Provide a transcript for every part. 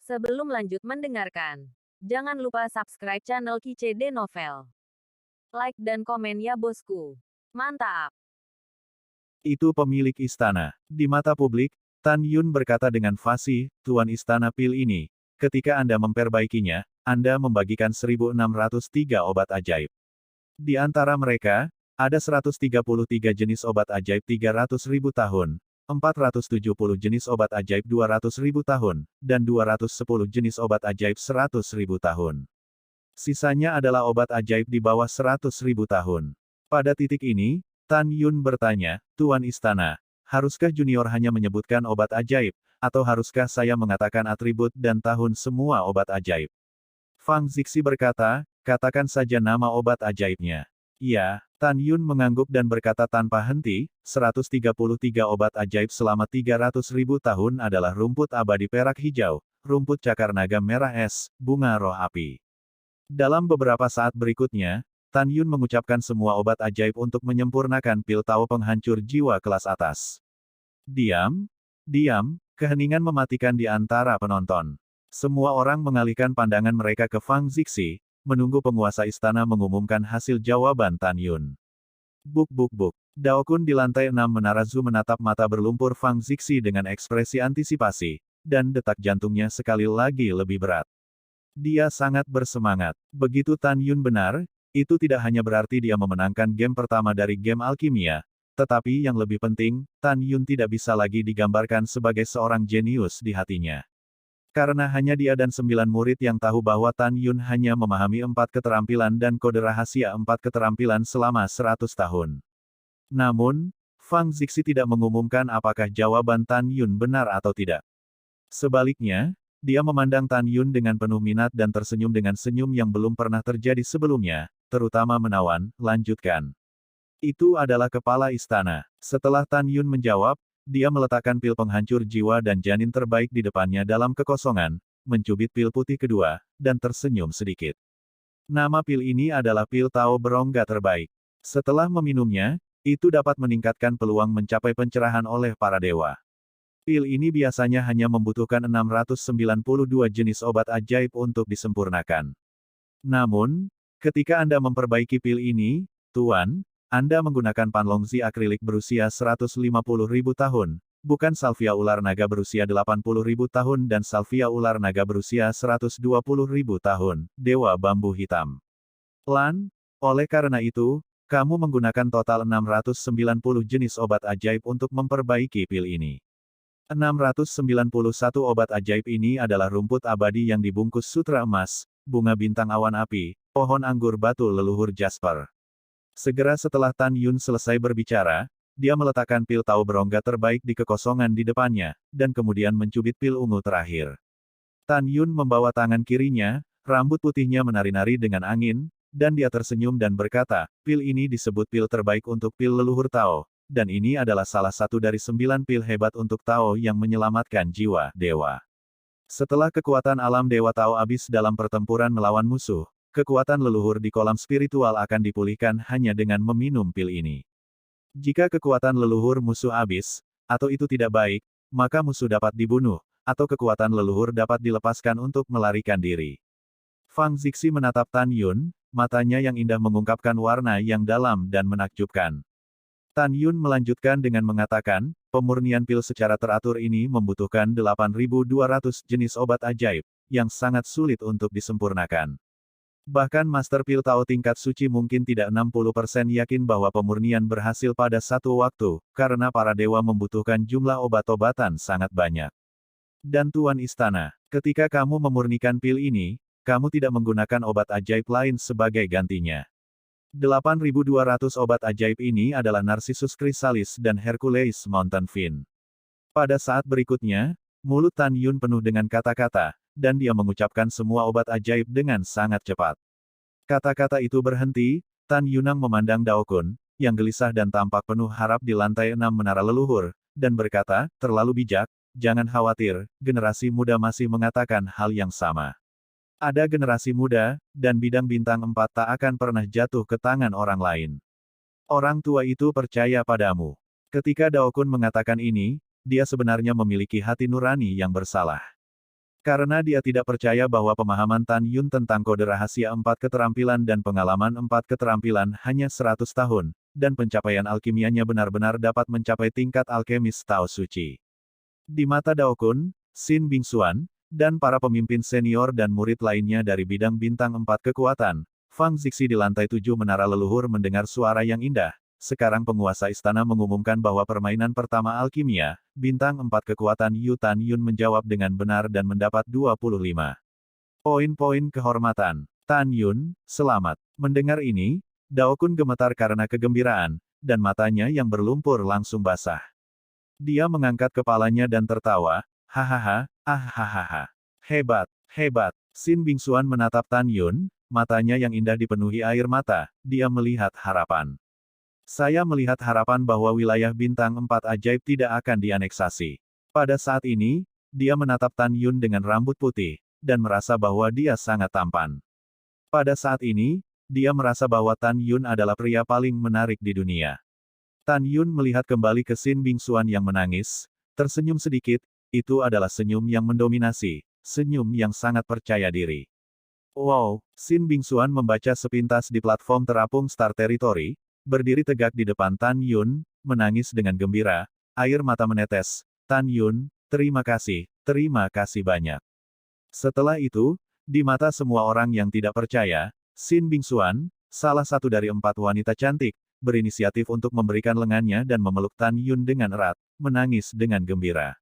Sebelum lanjut mendengarkan, jangan lupa subscribe channel KCD Novel. Like dan komen ya bosku. Mantap. Itu pemilik istana. Di mata publik, Tan Yun berkata dengan fasih, Tuan Istana Pil ini, ketika Anda memperbaikinya, Anda membagikan 1603 obat ajaib. Di antara mereka, ada 133 jenis obat ajaib 300.000 tahun, 470 jenis obat ajaib 200.000 tahun, dan 210 jenis obat ajaib 100.000 tahun. Sisanya adalah obat ajaib di bawah 100.000 tahun. Pada titik ini, Tan Yun bertanya, Tuan Istana, haruskah junior hanya menyebutkan obat ajaib, atau haruskah saya mengatakan atribut dan tahun semua obat ajaib? Fang Zixi berkata, katakan saja nama obat ajaibnya. Ya, Tan Yun mengangguk dan berkata tanpa henti, 133 obat ajaib selama 300.000 tahun adalah rumput abadi perak hijau, rumput cakar naga merah es, bunga roh api. Dalam beberapa saat berikutnya, Tan Yun mengucapkan semua obat ajaib untuk menyempurnakan pil Tao penghancur jiwa kelas atas. Diam, diam, keheningan mematikan di antara penonton. Semua orang mengalihkan pandangan mereka ke Fang Zixi, menunggu penguasa istana mengumumkan hasil jawaban Tan Yun. Buk buk buk. Daokun di lantai 6 menara Zu menatap mata berlumpur Fang Zixi dengan ekspresi antisipasi, dan detak jantungnya sekali lagi lebih berat. Dia sangat bersemangat. Begitu Tan Yun benar, itu tidak hanya berarti dia memenangkan game pertama dari game alkimia, tetapi yang lebih penting, Tan Yun tidak bisa lagi digambarkan sebagai seorang jenius di hatinya. Karena hanya dia dan 9 murid yang tahu bahwa Tan Yun hanya memahami 4 keterampilan dan kode rahasia 4 keterampilan selama 100 tahun. Namun, Fang Zixi tidak mengumumkan apakah jawaban Tan Yun benar atau tidak. Sebaliknya, dia memandang Tan Yun dengan penuh minat dan tersenyum dengan senyum yang belum pernah terjadi sebelumnya, terutama menawan, lanjutkan. Itu adalah kepala istana. Setelah Tan Yun menjawab, dia meletakkan pil penghancur jiwa dan janin terbaik di depannya dalam kekosongan, mencubit pil putih kedua, dan tersenyum sedikit. Nama pil ini adalah pil Tao berongga terbaik. Setelah meminumnya, itu dapat meningkatkan peluang mencapai pencerahan oleh para dewa. Pil ini biasanya hanya membutuhkan 692 jenis obat ajaib untuk disempurnakan. Namun, ketika Anda memperbaiki pil ini, Tuan, Anda menggunakan panlongzi akrilik berusia 150.000 tahun, bukan salvia ular naga berusia 80.000 tahun dan salvia ular naga berusia 120.000 tahun, dewa bambu hitam. Lan, oleh karena itu, kamu menggunakan total 690 jenis obat ajaib untuk memperbaiki pil ini. 691 obat ajaib ini adalah rumput abadi yang dibungkus sutra emas, bunga bintang awan api, pohon anggur batu leluhur Jasper. Segera setelah Tan Yun selesai berbicara, dia meletakkan pil Tao berongga terbaik di kekosongan di depannya, dan kemudian mencubit pil ungu terakhir. Tan Yun membawa tangan kirinya, rambut putihnya menari-nari dengan angin, dan dia tersenyum dan berkata, pil ini disebut pil terbaik untuk pil leluhur Tao. Dan ini adalah salah satu dari 9 pil hebat untuk Tao yang menyelamatkan jiwa dewa. Setelah kekuatan alam dewa Tao habis dalam pertempuran melawan musuh, kekuatan leluhur di kolam spiritual akan dipulihkan hanya dengan meminum pil ini. Jika kekuatan leluhur musuh habis, atau itu tidak baik, maka musuh dapat dibunuh, atau kekuatan leluhur dapat dilepaskan untuk melarikan diri. Fang Zixi menatap Tan Yun, matanya yang indah mengungkapkan warna yang dalam dan menakjubkan. Tan Yun melanjutkan dengan mengatakan, pemurnian pil secara teratur ini membutuhkan 8.200 jenis obat ajaib, yang sangat sulit untuk disempurnakan. Bahkan Master Pil Tao tingkat suci mungkin tidak 60% yakin bahwa pemurnian berhasil pada satu waktu, karena para dewa membutuhkan jumlah obat-obatan sangat banyak. Dan Tuan Istana, ketika kamu memurnikan pil ini, kamu tidak menggunakan obat ajaib lain sebagai gantinya. 8.200 obat ajaib ini adalah Narcissus Chrysalis dan Hercules Mountain Fin. Pada saat berikutnya, mulut Tan Yun penuh dengan kata-kata, dan dia mengucapkan semua obat ajaib dengan sangat cepat. Kata-kata itu berhenti, Tan Yunang memandang Daokun, yang gelisah dan tampak penuh harap di lantai 6 menara leluhur, dan berkata, terlalu bijak, jangan khawatir, generasi muda masih mengatakan hal yang sama. Ada generasi muda, dan bidang bintang 4 tak akan pernah jatuh ke tangan orang lain. Orang tua itu percaya padamu. Ketika Daokun mengatakan ini, dia sebenarnya memiliki hati nurani yang bersalah. Karena dia tidak percaya bahwa pemahaman Tan Yun tentang kode rahasia 4 keterampilan dan pengalaman 4 keterampilan hanya 100 tahun, dan pencapaian alkimianya benar-benar dapat mencapai tingkat alkemis Tao Suci. Di mata Dao Kun, Xin Bingxuan, dan para pemimpin senior dan murid lainnya dari bidang bintang 4 kekuatan, Fang Zixi di lantai 7 menara leluhur mendengar suara yang indah. Sekarang penguasa istana mengumumkan bahwa permainan pertama alkimia, bintang 4 kekuatan Yu Tan Yun menjawab dengan benar dan mendapat 25 poin-poin kehormatan. Tan Yun, selamat. Mendengar ini, Dao Kun gemetar karena kegembiraan, dan matanya yang berlumpur langsung basah. Dia mengangkat kepalanya dan tertawa, hahaha, hahaha. Hebat, hebat. Xin Bingxuan menatap Tan Yun, matanya yang indah dipenuhi air mata, dia melihat harapan. Saya melihat harapan bahwa wilayah bintang 4 ajaib tidak akan dianeksasi. Pada saat ini, dia menatap Tan Yun dengan rambut putih, dan merasa bahwa dia sangat tampan. Pada saat ini, dia merasa bahwa Tan Yun adalah pria paling menarik di dunia. Tan Yun melihat kembali ke Xin Bingxuan yang menangis, tersenyum sedikit, itu adalah senyum yang mendominasi, senyum yang sangat percaya diri. Wow, Xin Bingxuan membaca sepintas di platform terapung Star Territory, berdiri tegak di depan Tan Yun, menangis dengan gembira, air mata menetes. Tan Yun, terima kasih banyak. Setelah itu, di mata semua orang yang tidak percaya, Xin Bingxuan, salah satu dari 4 wanita cantik, berinisiatif untuk memberikan lengannya dan memeluk Tan Yun dengan erat, menangis dengan gembira.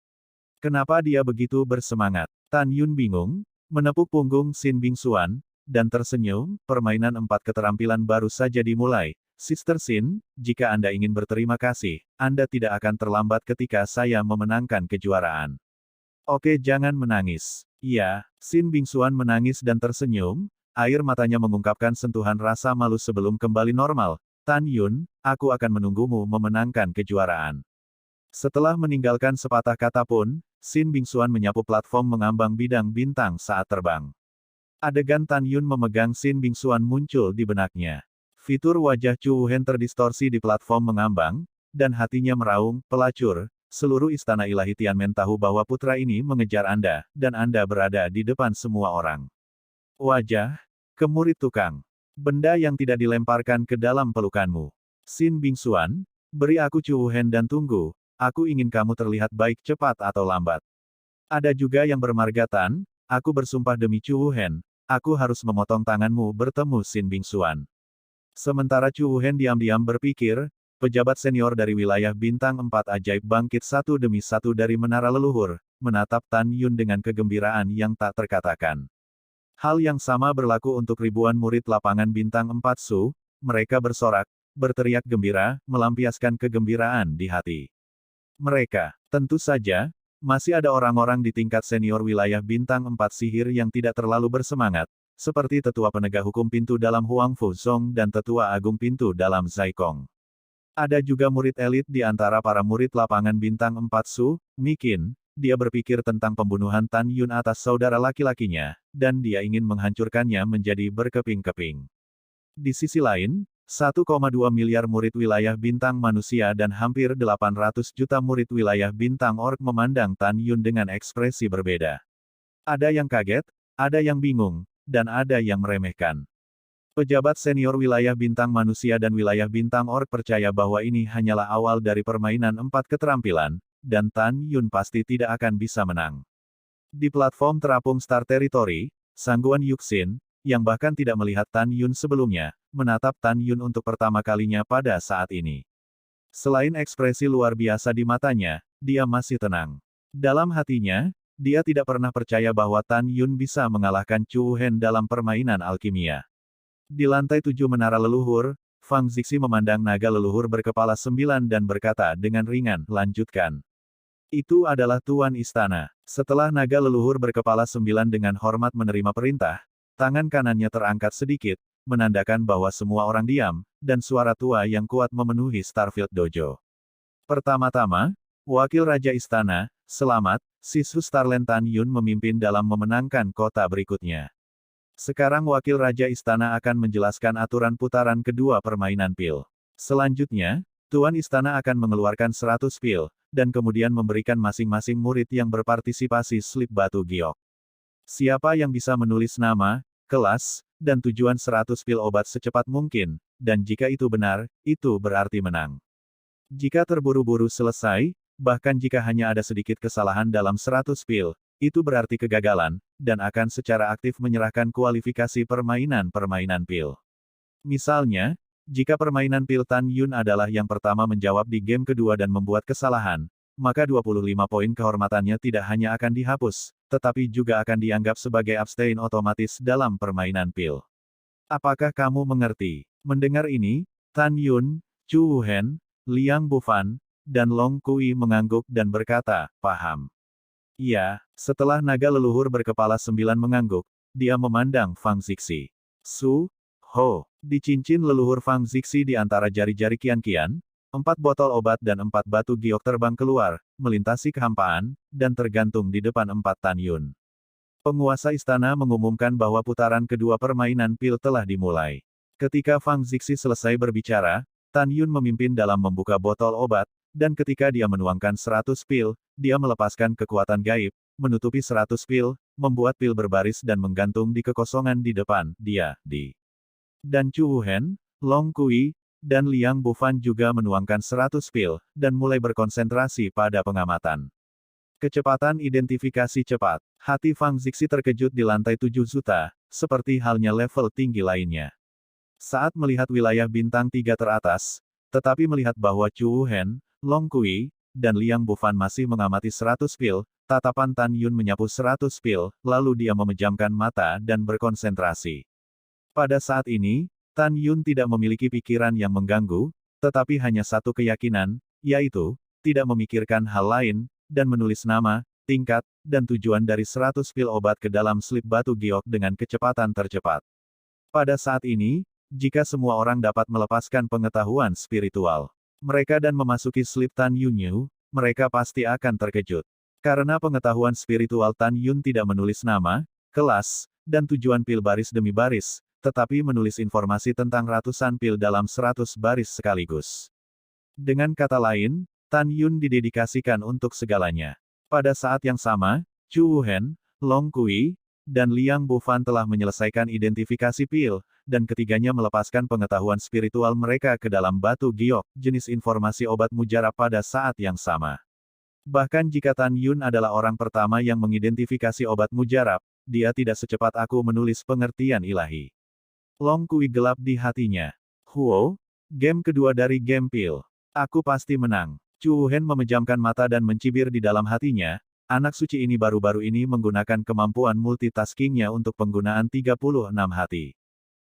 Kenapa dia begitu bersemangat? Tan Yun bingung, menepuk punggung Xin Bingxuan, dan tersenyum. Permainan 4 keterampilan baru saja dimulai. Sister Xin, jika Anda ingin berterima kasih, Anda tidak akan terlambat ketika saya memenangkan kejuaraan. Oke, jangan menangis. Iya, Xin Bingxuan menangis dan tersenyum, air matanya mengungkapkan sentuhan rasa malu sebelum kembali normal. Tan Yun, aku akan menunggumu memenangkan kejuaraan. Setelah meninggalkan sepatah kata pun, Xin Bingxuan menyapu platform mengambang bidang bintang saat terbang. Adegan Tan Yun memegang Xin Bingxuan muncul di benaknya. Fitur wajah Chu Wuhen terdistorsi di platform mengambang, dan hatinya meraung, pelacur, seluruh istana ilahi Tianmen tahu bahwa putra ini mengejar Anda, dan Anda berada di depan semua orang. Wajah, ke murid tukang. Benda yang tidak dilemparkan ke dalam pelukanmu. Xin Bingxuan, beri aku Chu Wuhen dan tunggu, aku ingin kamu terlihat baik cepat atau lambat. Ada juga yang bermarga Tan, aku bersumpah demi Chu Wuhen, aku harus memotong tanganmu bertemu Xin Bingxuan. Sementara Chu Wuhen diam-diam berpikir, pejabat senior dari wilayah bintang 4 ajaib bangkit satu demi satu dari menara leluhur, menatap Tan Yun dengan kegembiraan yang tak terkatakan. Hal yang sama berlaku untuk ribuan murid lapangan bintang 4 Su, mereka bersorak, berteriak gembira, melampiaskan kegembiraan di hati. Mereka, tentu saja, masih ada orang-orang di tingkat senior wilayah bintang 4 sihir yang tidak terlalu bersemangat, seperti Tetua Penegak Hukum Pintu dalam Huangfu Zong dan Tetua Agung Pintu dalam Zaikong. Ada juga murid elit di antara para murid lapangan bintang 4 Su, Mikin, dia berpikir tentang pembunuhan Tan Yun atas saudara laki-lakinya, dan dia ingin menghancurkannya menjadi berkeping-keping. Di sisi lain, 1,2 miliar murid wilayah bintang manusia dan hampir 800 juta murid wilayah bintang orc memandang Tan Yun dengan ekspresi berbeda. Ada yang kaget, ada yang bingung, dan ada yang meremehkan. Pejabat senior wilayah bintang manusia dan wilayah bintang orc percaya bahwa ini hanyalah awal dari permainan 4 keterampilan, dan Tan Yun pasti tidak akan bisa menang. Di platform terapung Star Territory, Sangguan Yuxin, yang bahkan tidak melihat Tan Yun sebelumnya, menatap Tan Yun untuk pertama kalinya pada saat ini. Selain ekspresi luar biasa di matanya, dia masih tenang. Dalam hatinya, dia tidak pernah percaya bahwa Tan Yun bisa mengalahkan Chu Wuhen dalam permainan alkimia. Di lantai 7 menara leluhur, Fang Zixi memandang naga leluhur berkepala 9 dan berkata dengan ringan, lanjutkan. Itu adalah Tuan Istana. Setelah naga leluhur berkepala 9 dengan hormat menerima perintah, tangan kanannya terangkat sedikit, menandakan bahwa semua orang diam, dan suara tua yang kuat memenuhi Starfield Dojo. Pertama-tama, Wakil Raja Istana, selamat, Sisu Starland Tan Yun memimpin dalam memenangkan kota berikutnya. Sekarang Wakil Raja Istana akan menjelaskan aturan putaran kedua permainan pil. Selanjutnya, Tuan Istana akan mengeluarkan 100 pil, dan kemudian memberikan masing-masing murid yang berpartisipasi slip batu giok. Siapa yang bisa menulis nama, kelas, dan tujuan 100 pil obat secepat mungkin, dan jika itu benar, itu berarti menang. Jika terburu-buru selesai, bahkan jika hanya ada sedikit kesalahan dalam 100 pil, itu berarti kegagalan, dan akan secara aktif menyerahkan kualifikasi permainan-permainan pil. Misalnya, jika permainan pil Tan Yun adalah yang pertama menjawab di game kedua dan membuat kesalahan, maka 25 poin kehormatannya tidak hanya akan dihapus, tetapi juga akan dianggap sebagai abstain otomatis dalam permainan pil. Apakah kamu mengerti? Mendengar ini, Tan Yun, Chu Wuhen, Liang Bufan, dan Long Kui mengangguk dan berkata, paham. Iya, setelah naga leluhur berkepala 9 mengangguk, dia memandang Fang Zixi. Su, Ho, di cincin leluhur Fang Zixi di antara jari-jari Qian-Qian, 4 botol obat dan 4 batu giok terbang keluar, melintasi kehampaan, dan tergantung di depan 4 Tan Yun. Penguasa istana mengumumkan bahwa putaran kedua permainan pil telah dimulai. Ketika Fang Zixi selesai berbicara, Tan Yun memimpin dalam membuka botol obat, dan ketika dia menuangkan 100 pil, dia melepaskan kekuatan gaib, menutupi 100 pil, membuat pil berbaris dan menggantung di kekosongan di depan dia, Dan Chu Wuhen, Long Kui, dan Liang Bufan juga menuangkan 100 pil, dan mulai berkonsentrasi pada pengamatan. Kecepatan identifikasi cepat. Hati Fang Zixi terkejut di lantai 7 Zuta, seperti halnya level tinggi lainnya. Saat melihat wilayah bintang 3 teratas, tetapi melihat bahwa Chu Wuhen, Long Kui, dan Liang Bufan masih mengamati 100 pil, tatapan Tan Yun menyapu 100 pil, lalu dia memejamkan mata dan berkonsentrasi. Pada saat ini, Tan Yun tidak memiliki pikiran yang mengganggu, tetapi hanya satu keyakinan, yaitu, tidak memikirkan hal lain, dan menulis nama, tingkat, dan tujuan dari 100 pil obat ke dalam slip batu giok dengan kecepatan tercepat. Pada saat ini, jika semua orang dapat melepaskan pengetahuan spiritual mereka dan memasuki slip Tan Yunyu, mereka pasti akan terkejut. Karena pengetahuan spiritual Tan Yun tidak menulis nama, kelas, dan tujuan pil baris demi baris, tetapi menulis informasi tentang ratusan pil dalam 100 baris sekaligus. Dengan kata lain, Tan Yun didedikasikan untuk segalanya. Pada saat yang sama, Chu Wuhen, Long Kui, dan Liang Bufan telah menyelesaikan identifikasi pil, dan ketiganya melepaskan pengetahuan spiritual mereka ke dalam batu giok, jenis informasi obat mujarab pada saat yang sama. Bahkan jika Tan Yun adalah orang pertama yang mengidentifikasi obat mujarab, dia tidak secepat aku menulis pengertian ilahi. Long Kui gelap di hatinya. Huo, game kedua dari game pil. Aku pasti menang. Chu Wuhen memejamkan mata dan mencibir di dalam hatinya, anak suci ini baru-baru ini menggunakan kemampuan multitaskingnya untuk penggunaan 36 hati.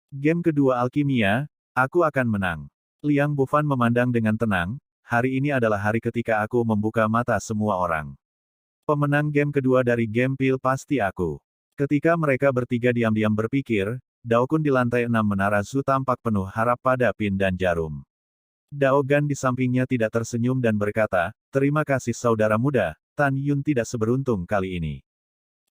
Game kedua alkimia, aku akan menang. Liang Bufan memandang dengan tenang, hari ini adalah hari ketika aku membuka mata semua orang. Pemenang game kedua dari game pil pasti aku. Ketika mereka bertiga diam-diam berpikir, Dao Kun di lantai 6 menara Zu tampak penuh harap pada Pin dan Jarum. Dao Gan di sampingnya tidak tersenyum dan berkata, terima kasih saudara muda, Tan Yun tidak seberuntung kali ini.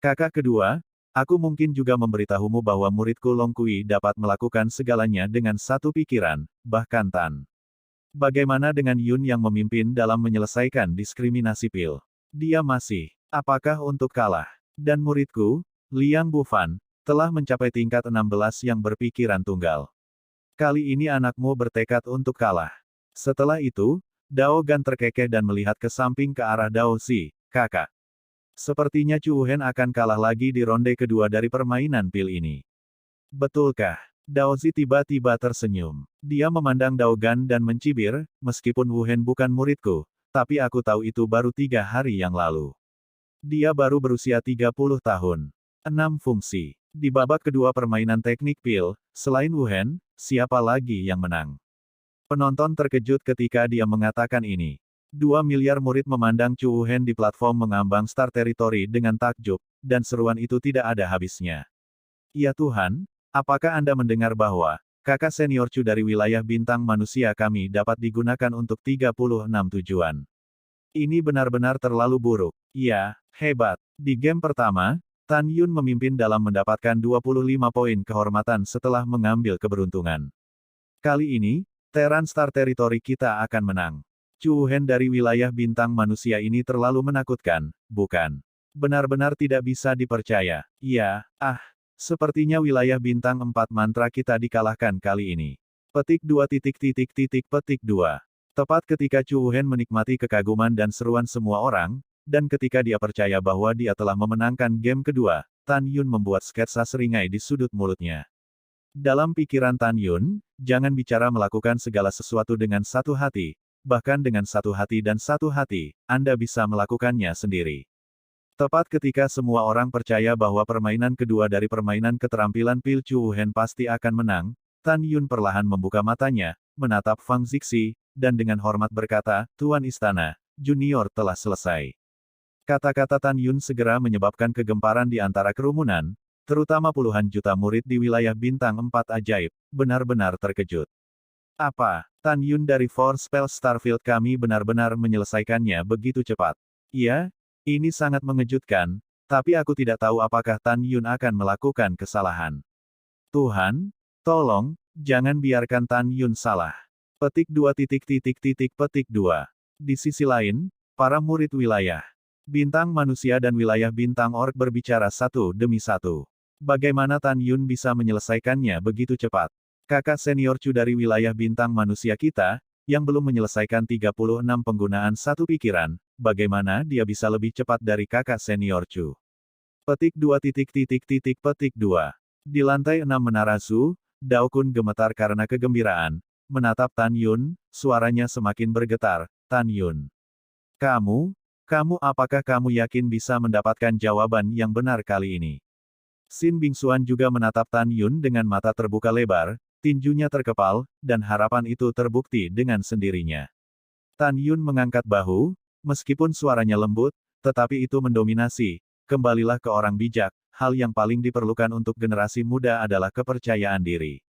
Kakak kedua, aku mungkin juga memberitahumu bahwa muridku Long Kui dapat melakukan segalanya dengan satu pikiran, bahkan Tan. Bagaimana dengan Yun yang memimpin dalam menyelesaikan diskriminasi pil? Dia masih, apakah untuk kalah? Dan muridku, Liang Bufan, telah mencapai tingkat 16 yang berpikiran tunggal. Kali ini anakmu bertekad untuk kalah. Setelah itu, Dao Gan terkekeh dan melihat ke samping ke arah Dao Xi, kakak. Sepertinya Chu Wuhen akan kalah lagi di ronde kedua dari permainan pil ini. Betulkah? Dao Xi tiba-tiba tersenyum. Dia memandang Dao Gan dan mencibir, meskipun Wuhen bukan muridku, tapi aku tahu itu baru 3 hari yang lalu. Dia baru berusia 30 tahun. 6 fungsi. Di babak kedua permainan teknik pil, selain Wuhen, siapa lagi yang menang? Penonton terkejut ketika dia mengatakan ini. 2 miliar murid memandang Chu Wuhen di platform mengambang Star Territory dengan takjub, dan seruan itu tidak ada habisnya. Ya Tuhan, apakah Anda mendengar bahwa kakak senior Chu dari wilayah bintang manusia kami dapat digunakan untuk 36 tujuan? Ini benar-benar terlalu buruk. Ya, hebat. Di game pertama, Tan Yun memimpin dalam mendapatkan 25 poin kehormatan setelah mengambil keberuntungan. Kali ini, Terran Star Territory kita akan menang. Chu Wuhen dari wilayah bintang manusia ini terlalu menakutkan, bukan? Benar-benar tidak bisa dipercaya. Iya, sepertinya wilayah bintang 4 mantra kita dikalahkan kali ini. Petik 2 titik titik titik petik 2. Tepat ketika Chu Wuhen menikmati kekaguman dan seruan semua orang, dan ketika dia percaya bahwa dia telah memenangkan game kedua, Tan Yun membuat sketsa seringai di sudut mulutnya. Dalam pikiran Tan Yun, jangan bicara melakukan segala sesuatu dengan satu hati, bahkan dengan satu hati dan satu hati, Anda bisa melakukannya sendiri. Tepat ketika semua orang percaya bahwa permainan kedua dari permainan keterampilan Pil Chu Wuhen pasti akan menang, Tan Yun perlahan membuka matanya, menatap Fang Zixi, dan dengan hormat berkata, Tuan Istana, Junior telah selesai. Kata-kata Tan Yun segera menyebabkan kegemparan di antara kerumunan, terutama puluhan juta murid di wilayah bintang 4 ajaib, benar-benar terkejut. Apa, Tan Yun dari Four Spell Starfield kami benar-benar menyelesaikannya begitu cepat? Iya, ini sangat mengejutkan, tapi aku tidak tahu apakah Tan Yun akan melakukan kesalahan. Tuhan, tolong, jangan biarkan Tan Yun salah. Petik 2 titik titik titik petik 2. Di sisi lain, para murid wilayah bintang manusia dan wilayah bintang orc berbicara satu demi satu. Bagaimana Tan Yun bisa menyelesaikannya begitu cepat? Kakak senior Chu dari wilayah bintang manusia kita, yang belum menyelesaikan 36 penggunaan satu pikiran, bagaimana dia bisa lebih cepat dari kakak senior Chu? Petik 2 titik titik titik petik 2. Di lantai 6 menara Zu, Dao Kun gemetar karena kegembiraan, menatap Tan Yun, suaranya semakin bergetar, Tan Yun. Kamu apakah kamu yakin bisa mendapatkan jawaban yang benar kali ini? Xin Bingxuan juga menatap Tan Yun dengan mata terbuka lebar, tinjunya terkepal, dan harapan itu terbukti dengan sendirinya. Tan Yun mengangkat bahu, meskipun suaranya lembut, tetapi itu mendominasi. Kembalilah ke orang bijak, hal yang paling diperlukan untuk generasi muda adalah kepercayaan diri.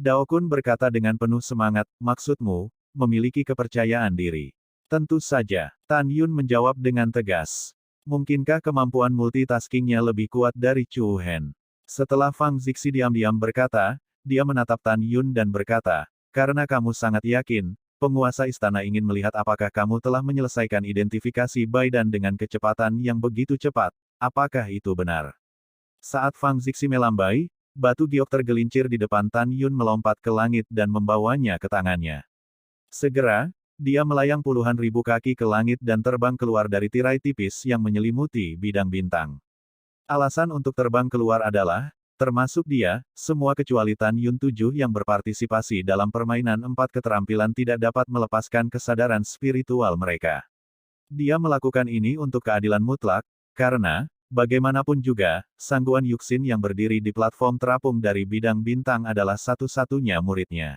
Dao Kun berkata dengan penuh semangat, maksudmu, memiliki kepercayaan diri. Tentu saja, Tan Yun menjawab dengan tegas. Mungkinkah kemampuan multitaskingnya lebih kuat dari Chu Wuhen? Setelah Fang Zixi diam-diam berkata, dia menatap Tan Yun dan berkata, karena kamu sangat yakin, penguasa istana ingin melihat apakah kamu telah menyelesaikan identifikasi Baidan dengan kecepatan yang begitu cepat, apakah itu benar? Saat Fang Zixi melambai, batu giok tergelincir di depan Tan Yun melompat ke langit dan membawanya ke tangannya. Segera, dia melayang puluhan ribu kaki ke langit dan terbang keluar dari tirai tipis yang menyelimuti bidang bintang. Alasan untuk terbang keluar adalah, termasuk dia, semua kecuali Tan Yun 7 yang berpartisipasi dalam permainan 4 keterampilan tidak dapat melepaskan kesadaran spiritual mereka. Dia melakukan ini untuk keadilan mutlak, karena, bagaimanapun juga, Sangguan Yuxin yang berdiri di platform terapung dari bidang bintang adalah satu-satunya muridnya.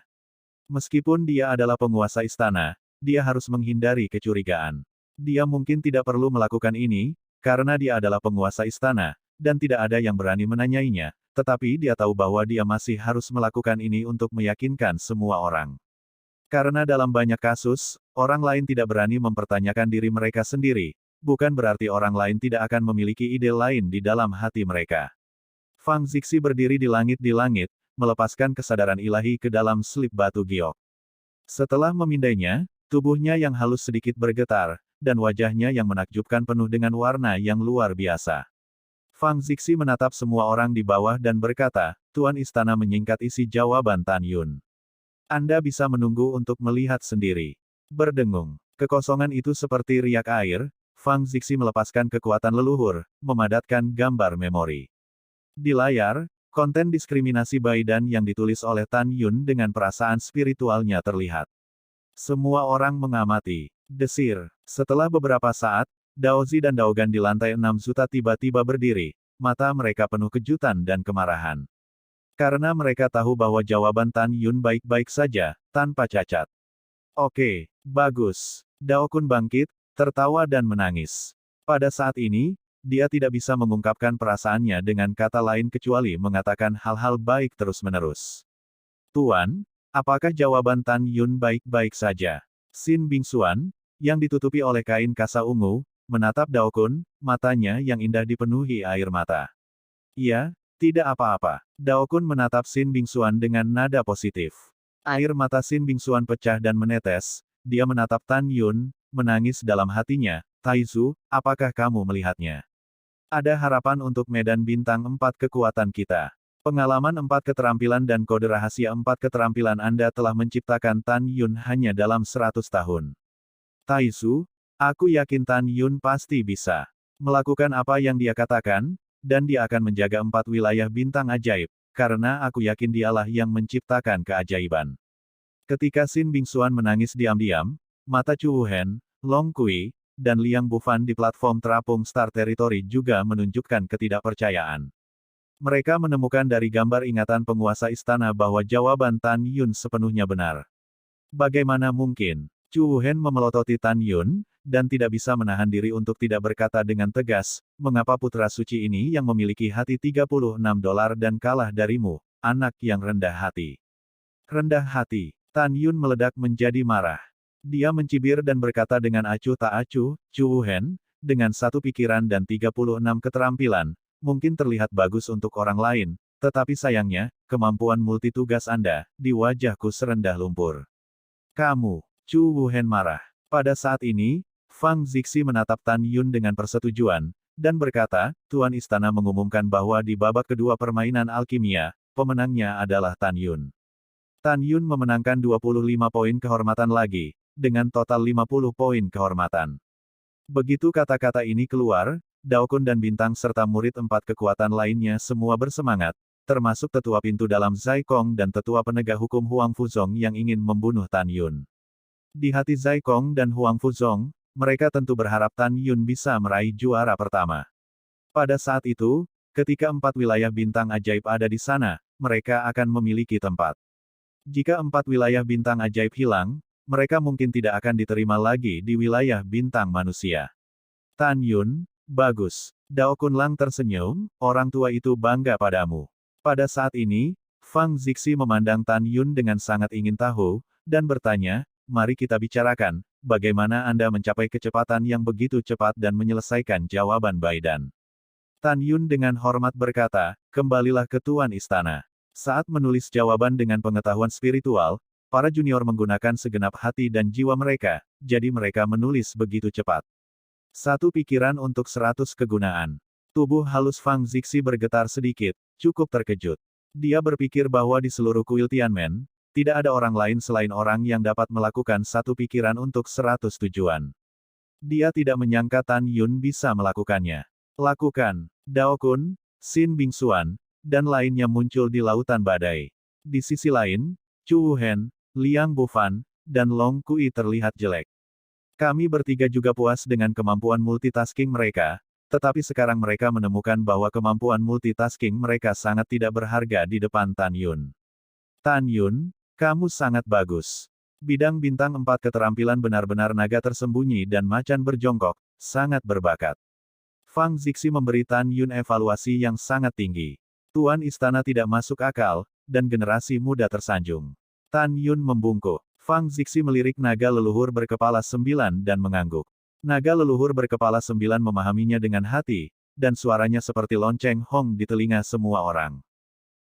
Meskipun dia adalah penguasa istana, dia harus menghindari kecurigaan. Dia mungkin tidak perlu melakukan ini, karena dia adalah penguasa istana, dan tidak ada yang berani menanyainya, tetapi dia tahu bahwa dia masih harus melakukan ini untuk meyakinkan semua orang. Karena dalam banyak kasus, orang lain tidak berani mempertanyakan diri mereka sendiri, bukan berarti orang lain tidak akan memiliki ide lain di dalam hati mereka. Fang Zixi berdiri di langit, melepaskan kesadaran ilahi ke dalam slip batu giok. Setelah memindainya, tubuhnya yang halus sedikit bergetar, dan wajahnya yang menakjubkan penuh dengan warna yang luar biasa. Fang Zixi menatap semua orang di bawah dan berkata, Tuan Istana menyingkat isi jawaban Tan Yun. Anda bisa menunggu untuk melihat sendiri. Berdengung. Kekosongan itu seperti riak air, Fang Zixi melepaskan kekuatan leluhur, memadatkan gambar memori. Di layar, konten diskriminasi Baidan yang ditulis oleh Tan Yun dengan perasaan spiritualnya terlihat. Semua orang mengamati. Desir. Setelah beberapa saat, Daozi dan Daogan di lantai 6 Zuta tiba-tiba berdiri, mata mereka penuh kejutan dan kemarahan. Karena mereka tahu bahwa jawaban Tan Yun baik-baik saja, tanpa cacat. Oke, bagus. Dao Kun bangkit, tertawa dan menangis. Pada saat ini, dia tidak bisa mengungkapkan perasaannya dengan kata lain kecuali mengatakan hal-hal baik terus-menerus. Tuan, apakah jawaban Tan Yun baik-baik saja? Xin Bingxuan, yang ditutupi oleh kain kasa ungu, menatap Dao Kun, matanya yang indah dipenuhi air mata. Iya, tidak apa-apa. Dao Kun menatap Xin Bingxuan dengan nada positif. Air mata Xin Bingxuan pecah dan menetes, dia menatap Tan Yun, menangis dalam hatinya, Taizu, apakah kamu melihatnya? Ada harapan untuk medan bintang 4 kekuatan kita. Pengalaman 4 keterampilan dan kode rahasia 4 keterampilan Anda telah menciptakan Tan Yun hanya dalam 100 tahun. Taisu, aku yakin Tan Yun pasti bisa melakukan apa yang dia katakan, dan dia akan menjaga 4 wilayah bintang ajaib, karena aku yakin dialah yang menciptakan keajaiban. Ketika Xin Bingxuan menangis diam-diam, mata Chu Wuhen, Long Kui, dan Liang Bufan di platform terapung Star Territory juga menunjukkan ketidakpercayaan. Mereka menemukan dari gambar ingatan penguasa istana bahwa jawaban Tan Yun sepenuhnya benar. Bagaimana mungkin? Chu Wuhen memelototi Tan Yun, dan tidak bisa menahan diri untuk tidak berkata dengan tegas, mengapa putra suci ini yang memiliki hati $36 dan kalah darimu, anak yang rendah hati. Rendah hati. Tan Yun meledak menjadi marah. Dia mencibir dan berkata dengan acuh tak acuh, Chu Wuhen, dengan satu pikiran dan 36 keterampilan, mungkin terlihat bagus untuk orang lain, tetapi sayangnya, kemampuan multitugas Anda, di wajahku serendah lumpur. Kamu, Chu Wuhen marah. Pada saat ini, Fang Zixi menatap Tan Yun dengan persetujuan, dan berkata, Tuan Istana mengumumkan bahwa di babak kedua permainan alkimia, pemenangnya adalah Tan Yun. Tan Yun memenangkan 25 poin kehormatan lagi, dengan total 50 poin kehormatan. Begitu kata-kata ini keluar, Daokun dan Bintang serta murid 4 kekuatan lainnya semua bersemangat, termasuk tetua pintu dalam Zai Kong dan tetua penegak hukum Huang Fuzong yang ingin membunuh Tan Yun. Di hati Zai Kong dan Huang Fuzong, mereka tentu berharap Tan Yun bisa meraih juara pertama. Pada saat itu, ketika 4 wilayah bintang ajaib ada di sana, mereka akan memiliki tempat. Jika 4 wilayah bintang ajaib hilang, mereka mungkin tidak akan diterima lagi di wilayah bintang manusia. Tan Yun, bagus. Dao Kunlang tersenyum, orang tua itu bangga padamu. Pada saat ini, Fang Zixi memandang Tan Yun dengan sangat ingin tahu, dan bertanya, mari kita bicarakan, bagaimana Anda mencapai kecepatan yang begitu cepat dan menyelesaikan jawaban Baidan. Tan Yun dengan hormat berkata, kembalilah ke Tuan Istana. Saat menulis jawaban dengan pengetahuan spiritual, para junior menggunakan segenap hati dan jiwa mereka, jadi mereka menulis begitu cepat. Satu pikiran untuk 100 kegunaan. Tubuh halus Fang Zixi bergetar sedikit, cukup terkejut. Dia berpikir bahwa di seluruh kuil Tianmen, tidak ada orang lain selain orang yang dapat melakukan satu pikiran untuk 100 tujuan. Dia tidak menyangka Tan Yun bisa melakukannya. Lakukan. Dao Kun, Xin Bingxuan, dan lainnya muncul di lautan badai. Di sisi lain, Chu Wuhen, Liang Bufan, dan Long Kui terlihat jelek. Kami bertiga juga puas dengan kemampuan multitasking mereka, tetapi sekarang mereka menemukan bahwa kemampuan multitasking mereka sangat tidak berharga di depan Tan Yun. Tan Yun, kamu sangat bagus. Bidang bintang 4 keterampilan benar-benar naga tersembunyi dan macan berjongkok, sangat berbakat. Fang Zixi memberi Tan Yun evaluasi yang sangat tinggi. Tuan Istana tidak masuk akal, dan generasi muda tersanjung. Tan Yun membungkuk. Fang Zixi melirik naga leluhur berkepala 9 dan mengangguk. Naga leluhur berkepala 9 memahaminya dengan hati, dan suaranya seperti lonceng hong di telinga semua orang.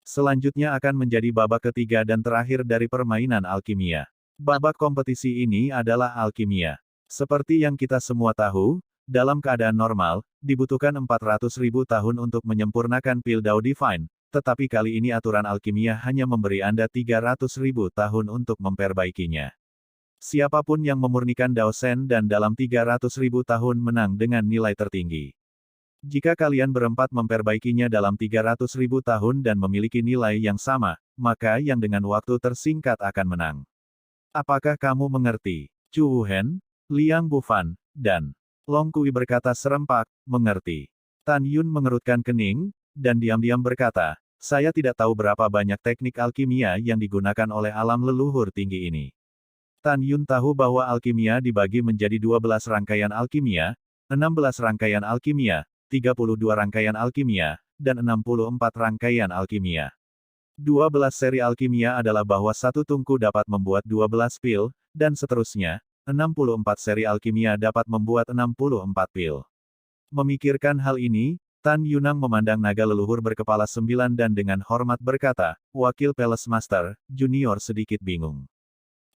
Selanjutnya akan menjadi babak ketiga dan terakhir dari permainan alkimia. Babak kompetisi ini adalah alkimia. Seperti yang kita semua tahu, dalam keadaan normal, dibutuhkan 400.000 tahun untuk menyempurnakan pil Dao Divine, tetapi kali ini aturan alkimia hanya memberi Anda 300.000 tahun untuk memperbaikinya. Siapapun yang memurnikan Dao Shen dan dalam 300.000 tahun menang dengan nilai tertinggi. Jika kalian berempat memperbaikinya dalam 300.000 tahun dan memiliki nilai yang sama, maka yang dengan waktu tersingkat akan menang. Apakah kamu mengerti? Chu Wuhen, Liang Bufan, dan Long Kui berkata serempak, mengerti. Tan Yun mengerutkan kening, dan diam-diam berkata, saya tidak tahu berapa banyak teknik alkimia yang digunakan oleh alam leluhur tinggi ini. Tan Yun tahu bahwa alkimia dibagi menjadi 12 rangkaian alkimia, 16 rangkaian alkimia, 32 rangkaian alkimia, dan 64 rangkaian alkimia. 12 seri alkimia adalah bahwa satu tungku dapat membuat 12 pil, dan seterusnya, 64 seri alkimia dapat membuat 64 pil. Memikirkan hal ini, Tan Yunang memandang naga leluhur berkepala 9 dan dengan hormat berkata, Wakil Palace Master, Junior sedikit bingung.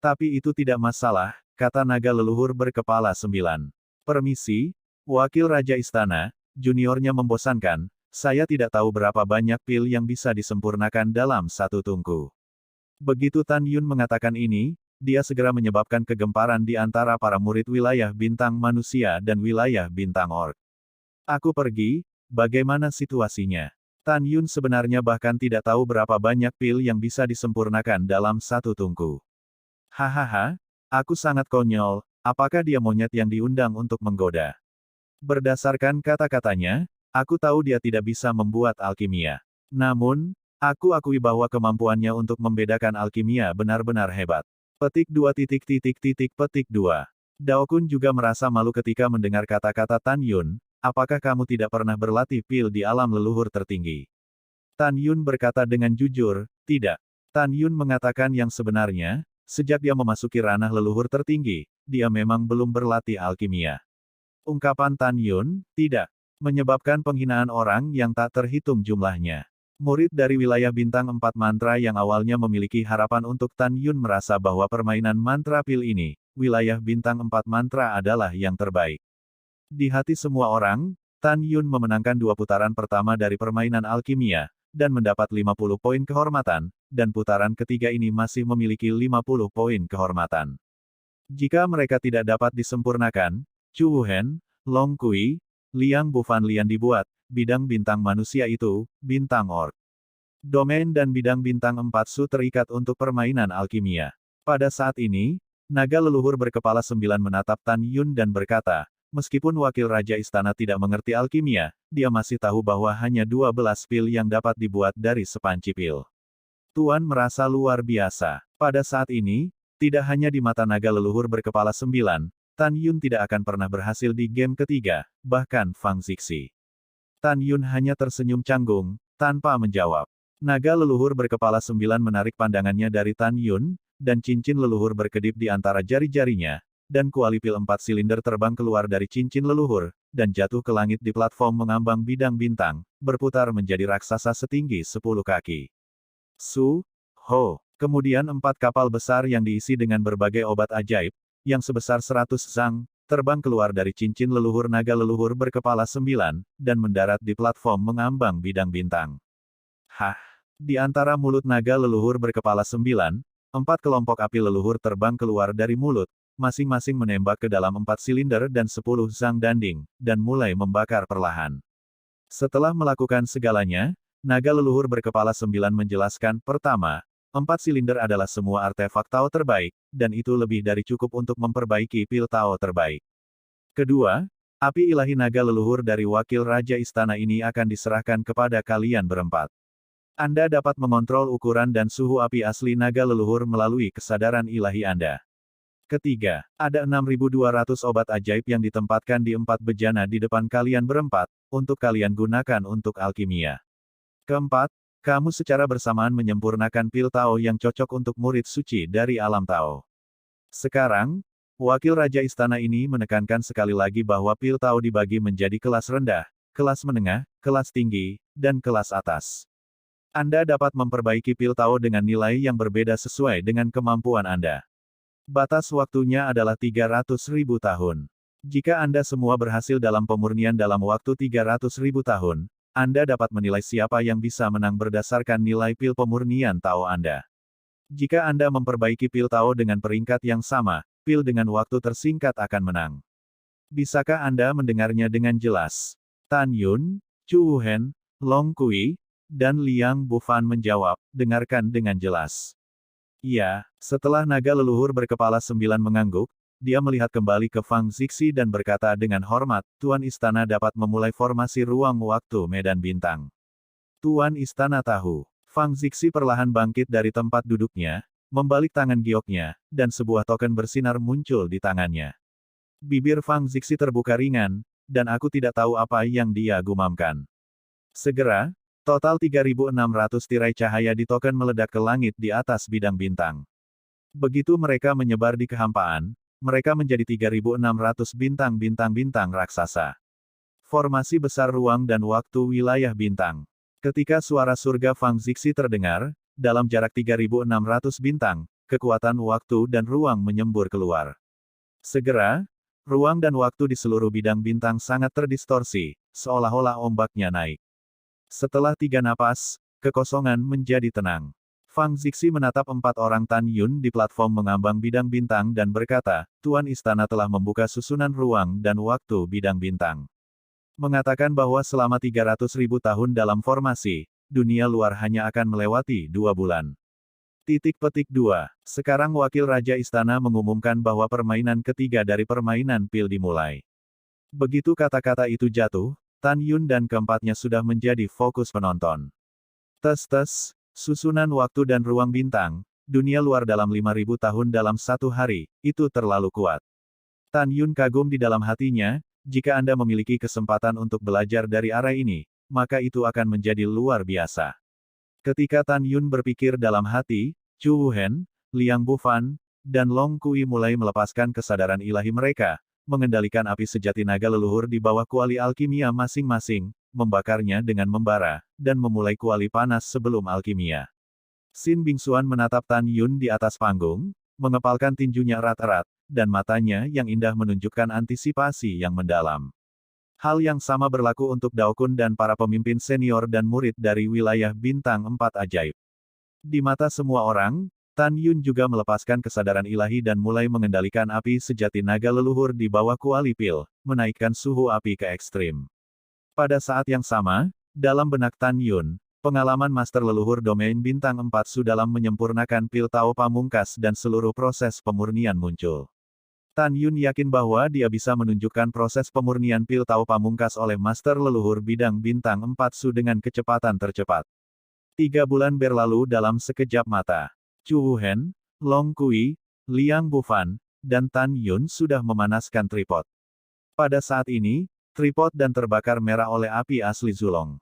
Tapi itu tidak masalah, kata naga leluhur berkepala 9. Permisi, Wakil Raja Istana, juniornya membosankan, saya tidak tahu berapa banyak pil yang bisa disempurnakan dalam satu tungku. Begitu Tan Yun mengatakan ini, dia segera menyebabkan kegemparan di antara para murid wilayah bintang manusia dan wilayah bintang orc. Aku pergi, bagaimana situasinya? Tan Yun sebenarnya bahkan tidak tahu berapa banyak pil yang bisa disempurnakan dalam satu tungku. Hahaha, aku sangat konyol, apakah dia monyet yang diundang untuk menggoda? Berdasarkan kata-katanya, aku tahu dia tidak bisa membuat alkimia. Namun, aku akui bahwa kemampuannya untuk membedakan alkimia benar-benar hebat. Petik 2. Dao Kun juga merasa malu ketika mendengar kata-kata Tan Yun, apakah kamu tidak pernah berlatih pil di alam leluhur tertinggi? Tan Yun berkata dengan jujur, tidak. Tan Yun mengatakan yang sebenarnya, sejak dia memasuki ranah leluhur tertinggi, dia memang belum berlatih alkimia. Ungkapan Tan Yun, tidak, menyebabkan penghinaan orang yang tak terhitung jumlahnya. Murid dari wilayah bintang 4 mantra yang awalnya memiliki harapan untuk Tan Yun merasa bahwa permainan mantra pil ini, wilayah bintang 4 mantra adalah yang terbaik. Di hati semua orang, Tan Yun memenangkan 2 putaran pertama dari permainan alkimia, dan mendapat 50 poin kehormatan, dan putaran ketiga ini masih memiliki 50 poin kehormatan. Jika mereka tidak dapat disempurnakan, Chu Wuhen, Long Kui, Liang Bufan Lian dibuat, bidang bintang manusia itu, bintang orc. Domain dan bidang bintang 4 Su terikat untuk permainan alkimia. Pada saat ini, naga leluhur berkepala 9 menatap Tan Yun dan berkata, meskipun wakil raja istana tidak mengerti alkimia, dia masih tahu bahwa hanya 12 pil yang dapat dibuat dari sepanci pil. Tuan merasa luar biasa. Pada saat ini, tidak hanya di mata naga leluhur berkepala 9, Tan Yun tidak akan pernah berhasil di game ketiga, bahkan Fang Zixi. Tan Yun hanya tersenyum canggung, tanpa menjawab. Naga leluhur berkepala 9 menarik pandangannya dari Tan Yun, dan cincin leluhur berkedip di antara jari-jarinya, dan kuali pil 4 silinder terbang keluar dari cincin leluhur, dan jatuh ke langit di platform mengambang bidang bintang, berputar menjadi raksasa setinggi 10 kaki. Su, Ho. Kemudian 4 kapal besar yang diisi dengan berbagai obat ajaib, yang sebesar 100 zang, terbang keluar dari cincin leluhur naga leluhur berkepala 9, dan mendarat di platform mengambang bidang bintang. Hah! Di antara mulut naga leluhur berkepala 9, 4 kelompok api leluhur terbang keluar dari mulut, masing-masing menembak ke dalam 4 silinder dan 10 zang danding, dan mulai membakar perlahan. Setelah melakukan segalanya, naga leluhur berkepala 9 menjelaskan, pertama, 4 silinder adalah semua artefak Tao terbaik, dan itu lebih dari cukup untuk memperbaiki pil Tao terbaik. Kedua, api ilahi naga leluhur dari wakil raja istana ini akan diserahkan kepada kalian berempat. Anda dapat mengontrol ukuran dan suhu api asli naga leluhur melalui kesadaran ilahi Anda. Ketiga, ada 6.200 obat ajaib yang ditempatkan di 4 bejana di depan kalian berempat, untuk kalian gunakan untuk alkimia. Keempat, kamu secara bersamaan menyempurnakan pil Tao yang cocok untuk murid suci dari alam Tao. Sekarang, wakil raja istana ini menekankan sekali lagi bahwa pil Tao dibagi menjadi kelas rendah, kelas menengah, kelas tinggi, dan kelas atas. Anda dapat memperbaiki pil Tao dengan nilai yang berbeda sesuai dengan kemampuan Anda. Batas waktunya adalah 300.000 tahun. Jika Anda semua berhasil dalam pemurnian dalam waktu 300.000 tahun, Anda dapat menilai siapa yang bisa menang berdasarkan nilai pil pemurnian Tao Anda. Jika Anda memperbaiki pil Tao dengan peringkat yang sama, pil dengan waktu tersingkat akan menang. Bisakah Anda mendengarnya dengan jelas? Tan Yun, Chu Wuhen, Long Kui, dan Liang Bufan menjawab, dengarkan dengan jelas. Iya, setelah naga leluhur berkepala 9 mengangguk, dia melihat kembali ke Fang Zixi dan berkata dengan hormat, Tuan Istana dapat memulai formasi ruang waktu medan bintang. Tuan Istana tahu. Fang Zixi perlahan bangkit dari tempat duduknya, membalik tangan gioknya, dan sebuah token bersinar muncul di tangannya. Bibir Fang Zixi terbuka ringan, dan aku tidak tahu apa yang dia gumamkan. Segera, total 3.600 tirai cahaya di token meledak ke langit di atas bidang bintang. Begitu mereka menyebar di kehampaan, mereka menjadi 3.600 bintang-bintang raksasa. Formasi besar ruang dan waktu wilayah bintang. Ketika suara surga Fang Zixi terdengar, dalam jarak 3.600 bintang, kekuatan waktu dan ruang menyembur keluar. Segera, ruang dan waktu di seluruh bidang bintang sangat terdistorsi, seolah-olah ombaknya naik. Setelah 3 napas, kekosongan menjadi tenang. Fang Zixi menatap 4 orang Tan Yun di platform mengambang bidang bintang dan berkata, Tuan Istana telah membuka susunan ruang dan waktu bidang bintang. Mengatakan bahwa selama 300.000 tahun dalam formasi, dunia luar hanya akan melewati 2 bulan. Titik petik 2. Sekarang wakil Raja Istana mengumumkan bahwa permainan ketiga dari permainan pil dimulai. Begitu kata-kata itu jatuh, Tan Yun dan keempatnya sudah menjadi fokus penonton. Tes-tes, susunan waktu dan ruang bintang, dunia luar dalam 5.000 tahun dalam 1 hari, itu terlalu kuat. Tan Yun kagum di dalam hatinya, jika Anda memiliki kesempatan untuk belajar dari arah ini, maka itu akan menjadi luar biasa. Ketika Tan Yun berpikir dalam hati, Chu Wuhen, Liang Bufan, dan Long Kui mulai melepaskan kesadaran ilahi mereka, mengendalikan api sejati naga leluhur di bawah kuali alkimia masing-masing, membakarnya dengan membara, dan memulai kuali panas sebelum alkimia. Xin Bingxuan menatap Tan Yun di atas panggung, mengepalkan tinjunya erat-erat, dan matanya yang indah menunjukkan antisipasi yang mendalam. Hal yang sama berlaku untuk Dao Kun dan para pemimpin senior dan murid dari wilayah bintang 4 ajaib. Di mata semua orang, Tan Yun juga melepaskan kesadaran ilahi dan mulai mengendalikan api sejati naga leluhur di bawah kuali pil, menaikkan suhu api ke ekstrim. Pada saat yang sama, dalam benak Tan Yun, pengalaman master leluhur domain bintang 4 Su dalam menyempurnakan pil Tao Pamungkas dan seluruh proses pemurnian muncul. Tan Yun yakin bahwa dia bisa menunjukkan proses pemurnian pil Tao Pamungkas oleh master leluhur bidang bintang 4 Su dengan kecepatan tercepat. 3 bulan berlalu dalam sekejap mata. Chu Wuhen, Long Kui, Liang Bufan, dan Tan Yun sudah memanaskan tripod. Pada saat ini, tripod dan terbakar merah oleh api asli Zulong.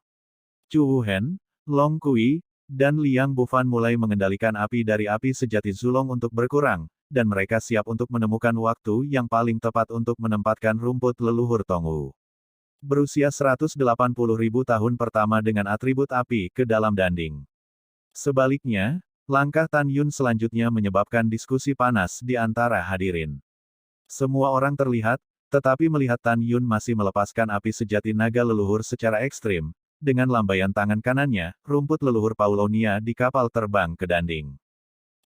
Chu Wuhen, Long Kui, dan Liang Bufan mulai mengendalikan api dari api sejati Zulong untuk berkurang, dan mereka siap untuk menemukan waktu yang paling tepat untuk menempatkan rumput leluhur Tongwu. Berusia 180.000 tahun pertama dengan atribut api ke dalam danding. Sebaliknya, langkah Tan Yun selanjutnya menyebabkan diskusi panas di antara hadirin. Semua orang terlihat, tetapi melihat Tan Yun masih melepaskan api sejati naga leluhur secara ekstrim, dengan lambaian tangan kanannya, rumput leluhur Paulonia di kapal terbang ke danding.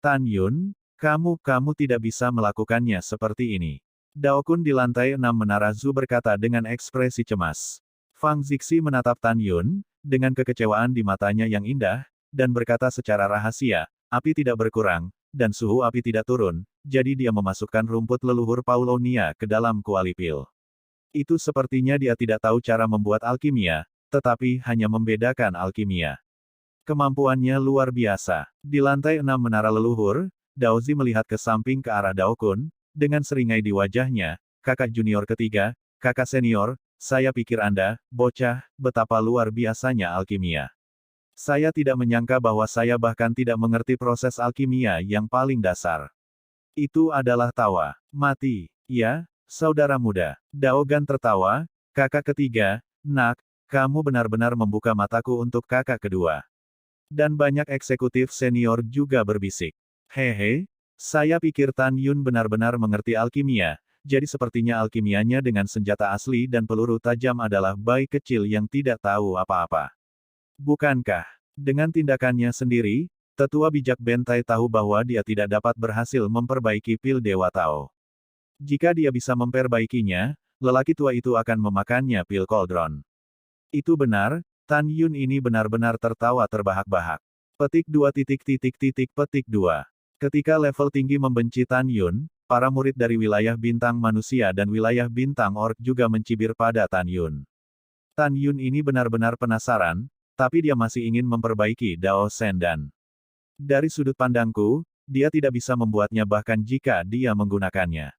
Tan Yun, kamu tidak bisa melakukannya seperti ini. Dao Kun di lantai 6 menara Zu berkata dengan ekspresi cemas. Fang Zixi menatap Tan Yun, dengan kekecewaan di matanya yang indah, dan berkata secara rahasia, api tidak berkurang, dan suhu api tidak turun, jadi dia memasukkan rumput leluhur Paulonia ke dalam kuali pil. Itu sepertinya dia tidak tahu cara membuat alkimia, tetapi hanya membedakan alkimia. Kemampuannya luar biasa. Di lantai 6 menara leluhur, Daozi melihat ke samping ke arah Dao Kun, dengan seringai di wajahnya, kakak junior ketiga, kakak senior, saya pikir Anda, bocah, betapa luar biasanya alkimia. Saya tidak menyangka bahwa saya bahkan tidak mengerti proses alkimia yang paling dasar. Itu adalah tawa. Mati. Ya, saudara muda. Dao Gan tertawa, kakak ketiga, nak, kamu benar-benar membuka mataku untuk kakak kedua. Dan banyak eksekutif senior juga berbisik. Hehe, saya pikir Tan Yun benar-benar mengerti alkimia, jadi sepertinya alkimianya dengan senjata asli dan peluru tajam adalah bayi kecil yang tidak tahu apa-apa. Bukankah, dengan tindakannya sendiri, tetua bijak Bentai tahu bahwa dia tidak dapat berhasil memperbaiki pil Dewa Tao. Jika dia bisa memperbaikinya, lelaki tua itu akan memakannya pil Cauldron. Itu benar, Tan Yun ini benar-benar tertawa terbahak-bahak. Petik 2 petik 2. Ketika level tinggi membenci Tan Yun, para murid dari wilayah bintang manusia dan wilayah bintang orc juga mencibir pada Tan Yun. Tan Yun ini benar-benar penasaran, tapi dia masih ingin memperbaiki Dao Sendan. Dari sudut pandangku, dia tidak bisa membuatnya bahkan jika dia menggunakannya.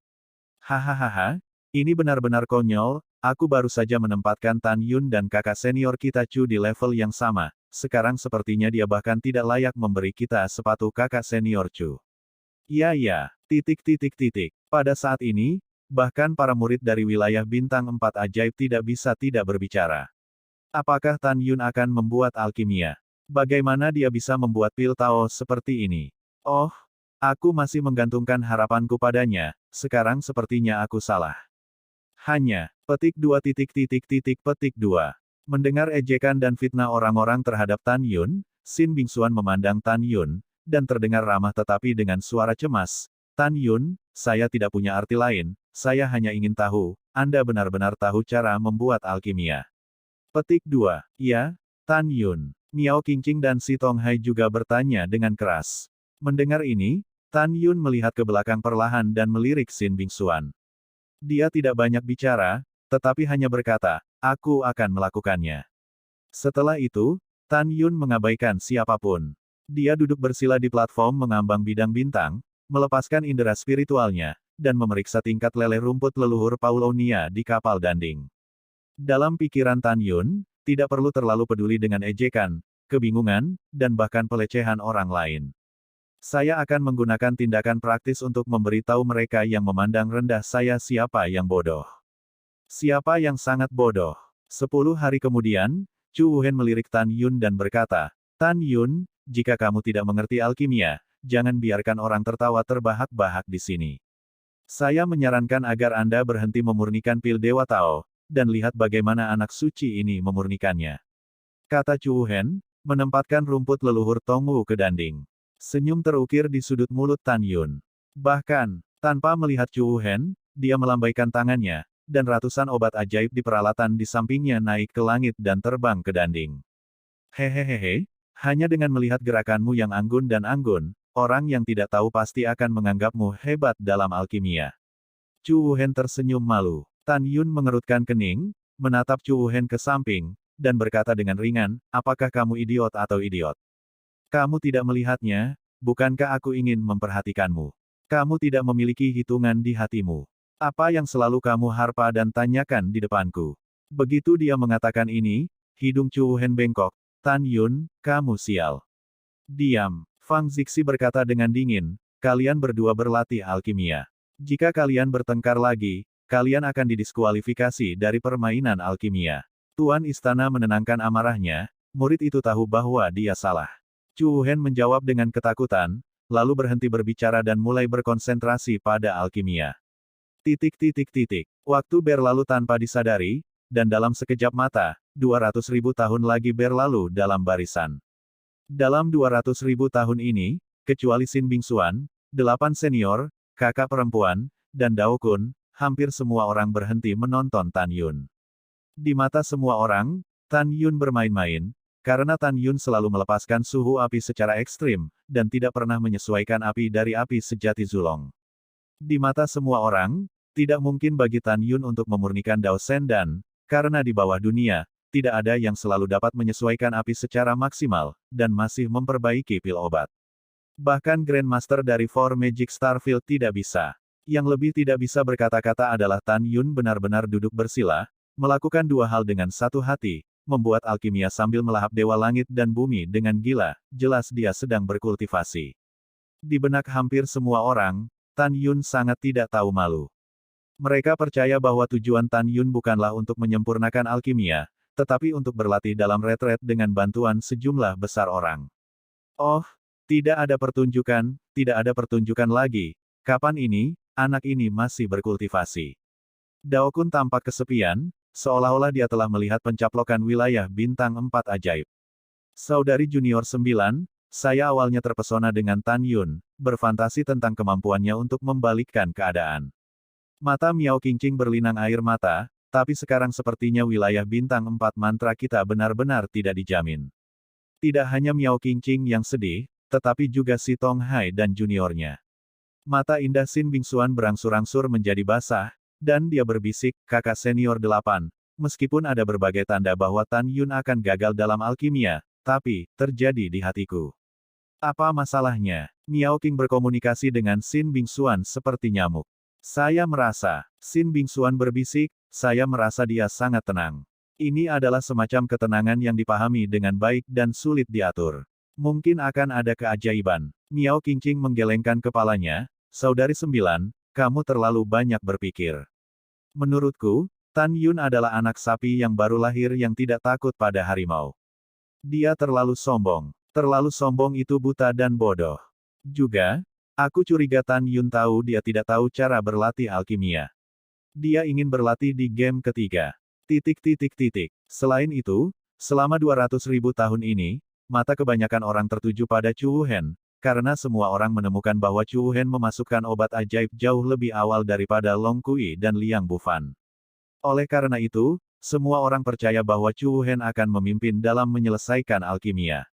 Hahaha, ini benar-benar konyol, aku baru saja menempatkan Tan Yun dan kakak senior kita Chu di level yang sama, sekarang sepertinya dia bahkan tidak layak memberi kita sepatu kakak senior Chu. Ya. Pada saat ini, bahkan para murid dari wilayah bintang 4 ajaib tidak bisa tidak berbicara. Apakah Tan Yun akan membuat alkimia? Bagaimana dia bisa membuat pil Tao seperti ini? Oh, aku masih menggantungkan harapanku padanya, sekarang sepertinya aku salah. Hanya, petik 2. Mendengar ejekan dan fitnah orang-orang terhadap Tan Yun, Sin Bingsuan memandang Tan Yun, dan terdengar ramah tetapi dengan suara cemas. Tan Yun, saya tidak punya arti lain, saya hanya ingin tahu, Anda benar-benar tahu cara membuat alkimia. Petik 2. Ya, Tan Yun. Miao Qingqing dan Si Tonghai juga bertanya dengan keras. Mendengar ini, Tan Yun melihat ke belakang perlahan dan melirik Sin Bingsuan. Dia tidak banyak bicara, tetapi hanya berkata, aku akan melakukannya. Setelah itu, Tan Yun mengabaikan siapapun. Dia duduk bersila di platform mengambang bidang bintang, melepaskan indera spiritualnya, dan memeriksa tingkat leleh rumput leluhur Paulonia di kapal danding. Dalam pikiran Tan Yun, tidak perlu terlalu peduli dengan ejekan, kebingungan, dan bahkan pelecehan orang lain. Saya akan menggunakan tindakan praktis untuk memberitahu mereka yang memandang rendah saya siapa yang bodoh. Siapa yang sangat bodoh. 10 hari kemudian, Chu Wuhen melirik Tan Yun dan berkata, Tan Yun, jika kamu tidak mengerti alkimia, jangan biarkan orang tertawa terbahak-bahak di sini. Saya menyarankan agar Anda berhenti memurnikan pil Dewa Tao, dan lihat bagaimana anak suci ini memurnikannya. Kata Chu Wuhen, menempatkan rumput leluhur Tongwu ke danding. Senyum terukir di sudut mulut Tan Yun. Bahkan, tanpa melihat Chu Wuhen, dia melambaikan tangannya, dan ratusan obat ajaib di peralatan di sampingnya naik ke langit dan terbang ke danding. Hehehehe, hanya dengan melihat gerakanmu yang anggun dan anggun, orang yang tidak tahu pasti akan menganggapmu hebat dalam alkimia. Chu Wuhen tersenyum malu. Tan Yun mengerutkan kening, menatap Chu Wuhen ke samping, dan berkata dengan ringan, apakah kamu idiot atau idiot? Kamu tidak melihatnya, bukankah aku ingin memperhatikanmu? Kamu tidak memiliki hitungan di hatimu. Apa yang selalu kamu harpa dan tanyakan di depanku? Begitu dia mengatakan ini, hidung Chu Wuhen bengkok. Tan Yun, kamu sial. Diam. Fang Zixi berkata dengan dingin, kalian berdua berlatih alkimia. Jika kalian bertengkar lagi, kalian akan didiskualifikasi dari permainan alkimia. Tuan Istana menenangkan amarahnya, murid itu tahu bahwa dia salah. Chu Wuhen menjawab dengan ketakutan, lalu berhenti berbicara dan mulai berkonsentrasi pada alkimia. Waktu berlalu tanpa disadari, dan dalam sekejap mata, 200.000 tahun lagi berlalu dalam barisan. Dalam 200.000 tahun ini, kecuali Sin Bingsuan, 8 senior, kakak perempuan, dan Dao Kun, hampir semua orang berhenti menonton Tan Yun. Di mata semua orang, Tan Yun bermain-main, karena Tan Yun selalu melepaskan suhu api secara ekstrim, dan tidak pernah menyesuaikan api dari api sejati Zulong. Di mata semua orang, tidak mungkin bagi Tan Yun untuk memurnikan Dao Shen dan, karena di bawah dunia, tidak ada yang selalu dapat menyesuaikan api secara maksimal, dan masih memperbaiki pil obat. Bahkan Grandmaster dari Four Magic Starfield tidak bisa. Yang lebih tidak bisa berkata-kata adalah Tan Yun benar-benar duduk bersila, melakukan dua hal dengan satu hati, membuat alkimia sambil melahap dewa langit dan bumi dengan gila, jelas dia sedang berkultivasi. Di benak hampir semua orang, Tan Yun sangat tidak tahu malu. Mereka percaya bahwa tujuan Tan Yun bukanlah untuk menyempurnakan alkimia, tetapi untuk berlatih dalam retret dengan bantuan sejumlah besar orang. Oh, tidak ada pertunjukan lagi. Kapan ini, anak ini masih berkultivasi? Dao Kun tampak kesepian, seolah-olah dia telah melihat pencaplokan wilayah bintang 4 ajaib. Saudari junior 9, saya awalnya terpesona dengan Tan Yun, berfantasi tentang kemampuannya untuk membalikkan keadaan. Mata Miao Qingqing berlinang air mata, tapi sekarang sepertinya wilayah bintang 4 mantra kita benar-benar tidak dijamin. Tidak hanya Miao Qingqing yang sedih, tetapi juga Si Tonghai dan juniornya. Mata indah Sin Bingsuan berangsur-angsur menjadi basah, dan dia berbisik, kakak senior 8, meskipun ada berbagai tanda bahwa Tan Yun akan gagal dalam alkimia, tapi, terjadi di hatiku. Apa masalahnya? Miao Qing berkomunikasi dengan Sin Bingsuan seperti nyamuk. Saya merasa, Sin Bingsuan berbisik, saya merasa dia sangat tenang. Ini adalah semacam ketenangan yang dipahami dengan baik dan sulit diatur. Mungkin akan ada keajaiban. Miao Qingqing menggelengkan kepalanya, saudari 9, kamu terlalu banyak berpikir. Menurutku, Tan Yun adalah anak sapi yang baru lahir yang tidak takut pada harimau. Dia terlalu sombong. Terlalu sombong itu buta dan bodoh. Juga, aku curiga Tan Yun tahu dia tidak tahu cara berlatih alkimia. Dia ingin berlatih di game ketiga. Selain itu, selama 200.000 tahun ini, mata kebanyakan orang tertuju pada Chu Wuhen, karena semua orang menemukan bahwa Chu Wuhen memasukkan obat ajaib jauh lebih awal daripada Long Kui dan Liang Bufan. Oleh karena itu, semua orang percaya bahwa Chu Wuhen akan memimpin dalam menyelesaikan alkimia.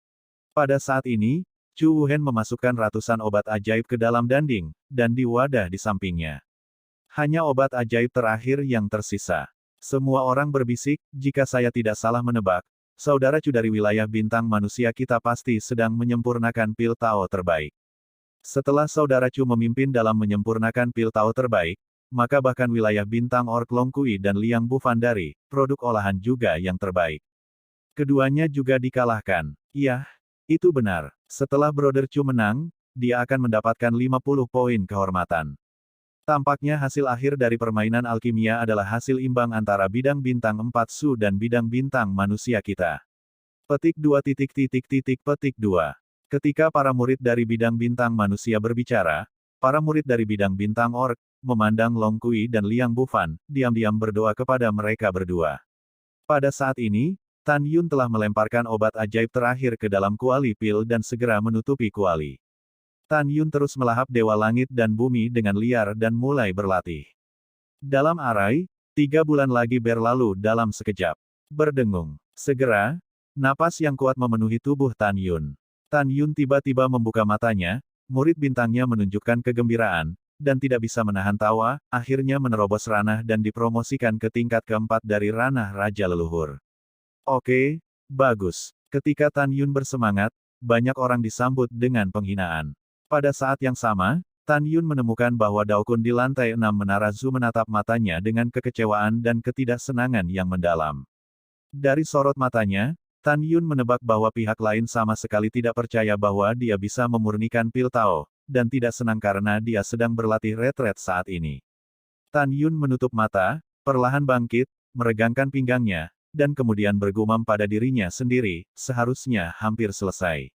Pada saat ini, Chu Wuhen memasukkan ratusan obat ajaib ke dalam danding, dan di wadah di sampingnya. Hanya obat ajaib terakhir yang tersisa. Semua orang berbisik, jika saya tidak salah menebak, saudara Chu dari wilayah bintang manusia kita pasti sedang menyempurnakan pil Tao terbaik. Setelah saudara Chu memimpin dalam menyempurnakan pil Tao terbaik, maka bahkan wilayah bintang Orc Long Kui dan Liang Bufan dari produk olahan juga yang terbaik. Keduanya juga dikalahkan. Iya, itu benar. Setelah Brother Chu menang, dia akan mendapatkan 50 poin kehormatan. Tampaknya hasil akhir dari permainan alkimia adalah hasil imbang antara bidang bintang 4 Su dan bidang bintang manusia kita. Petik 2. Ketika para murid dari bidang bintang manusia berbicara, para murid dari bidang bintang Orc, memandang Long Kui dan Liang Bufan, diam-diam berdoa kepada mereka berdua. Pada saat ini, Tan Yun telah melemparkan obat ajaib terakhir ke dalam kuali pil dan segera menutupi kuali. Tan Yun terus melahap Dewa Langit dan Bumi dengan liar dan mulai berlatih. Dalam arai, 3 bulan lagi berlalu dalam sekejap. Berdengung. Segera, napas yang kuat memenuhi tubuh Tan Yun. Tan Yun tiba-tiba membuka matanya, murid bintangnya menunjukkan kegembiraan, dan tidak bisa menahan tawa, akhirnya menerobos ranah dan dipromosikan ke tingkat keempat dari ranah Raja Leluhur. Oke, bagus. Ketika Tan Yun bersemangat, banyak orang disambut dengan penghinaan. Pada saat yang sama, Tan Yun menemukan bahwa Daokun di lantai 6 Menara Zu menatap matanya dengan kekecewaan dan ketidaksenangan yang mendalam. Dari sorot matanya, Tan Yun menebak bahwa pihak lain sama sekali tidak percaya bahwa dia bisa memurnikan pil Tao, dan tidak senang karena dia sedang berlatih retret saat ini. Tan Yun menutup mata, perlahan bangkit, meregangkan pinggangnya, dan kemudian bergumam pada dirinya sendiri, seharusnya hampir selesai.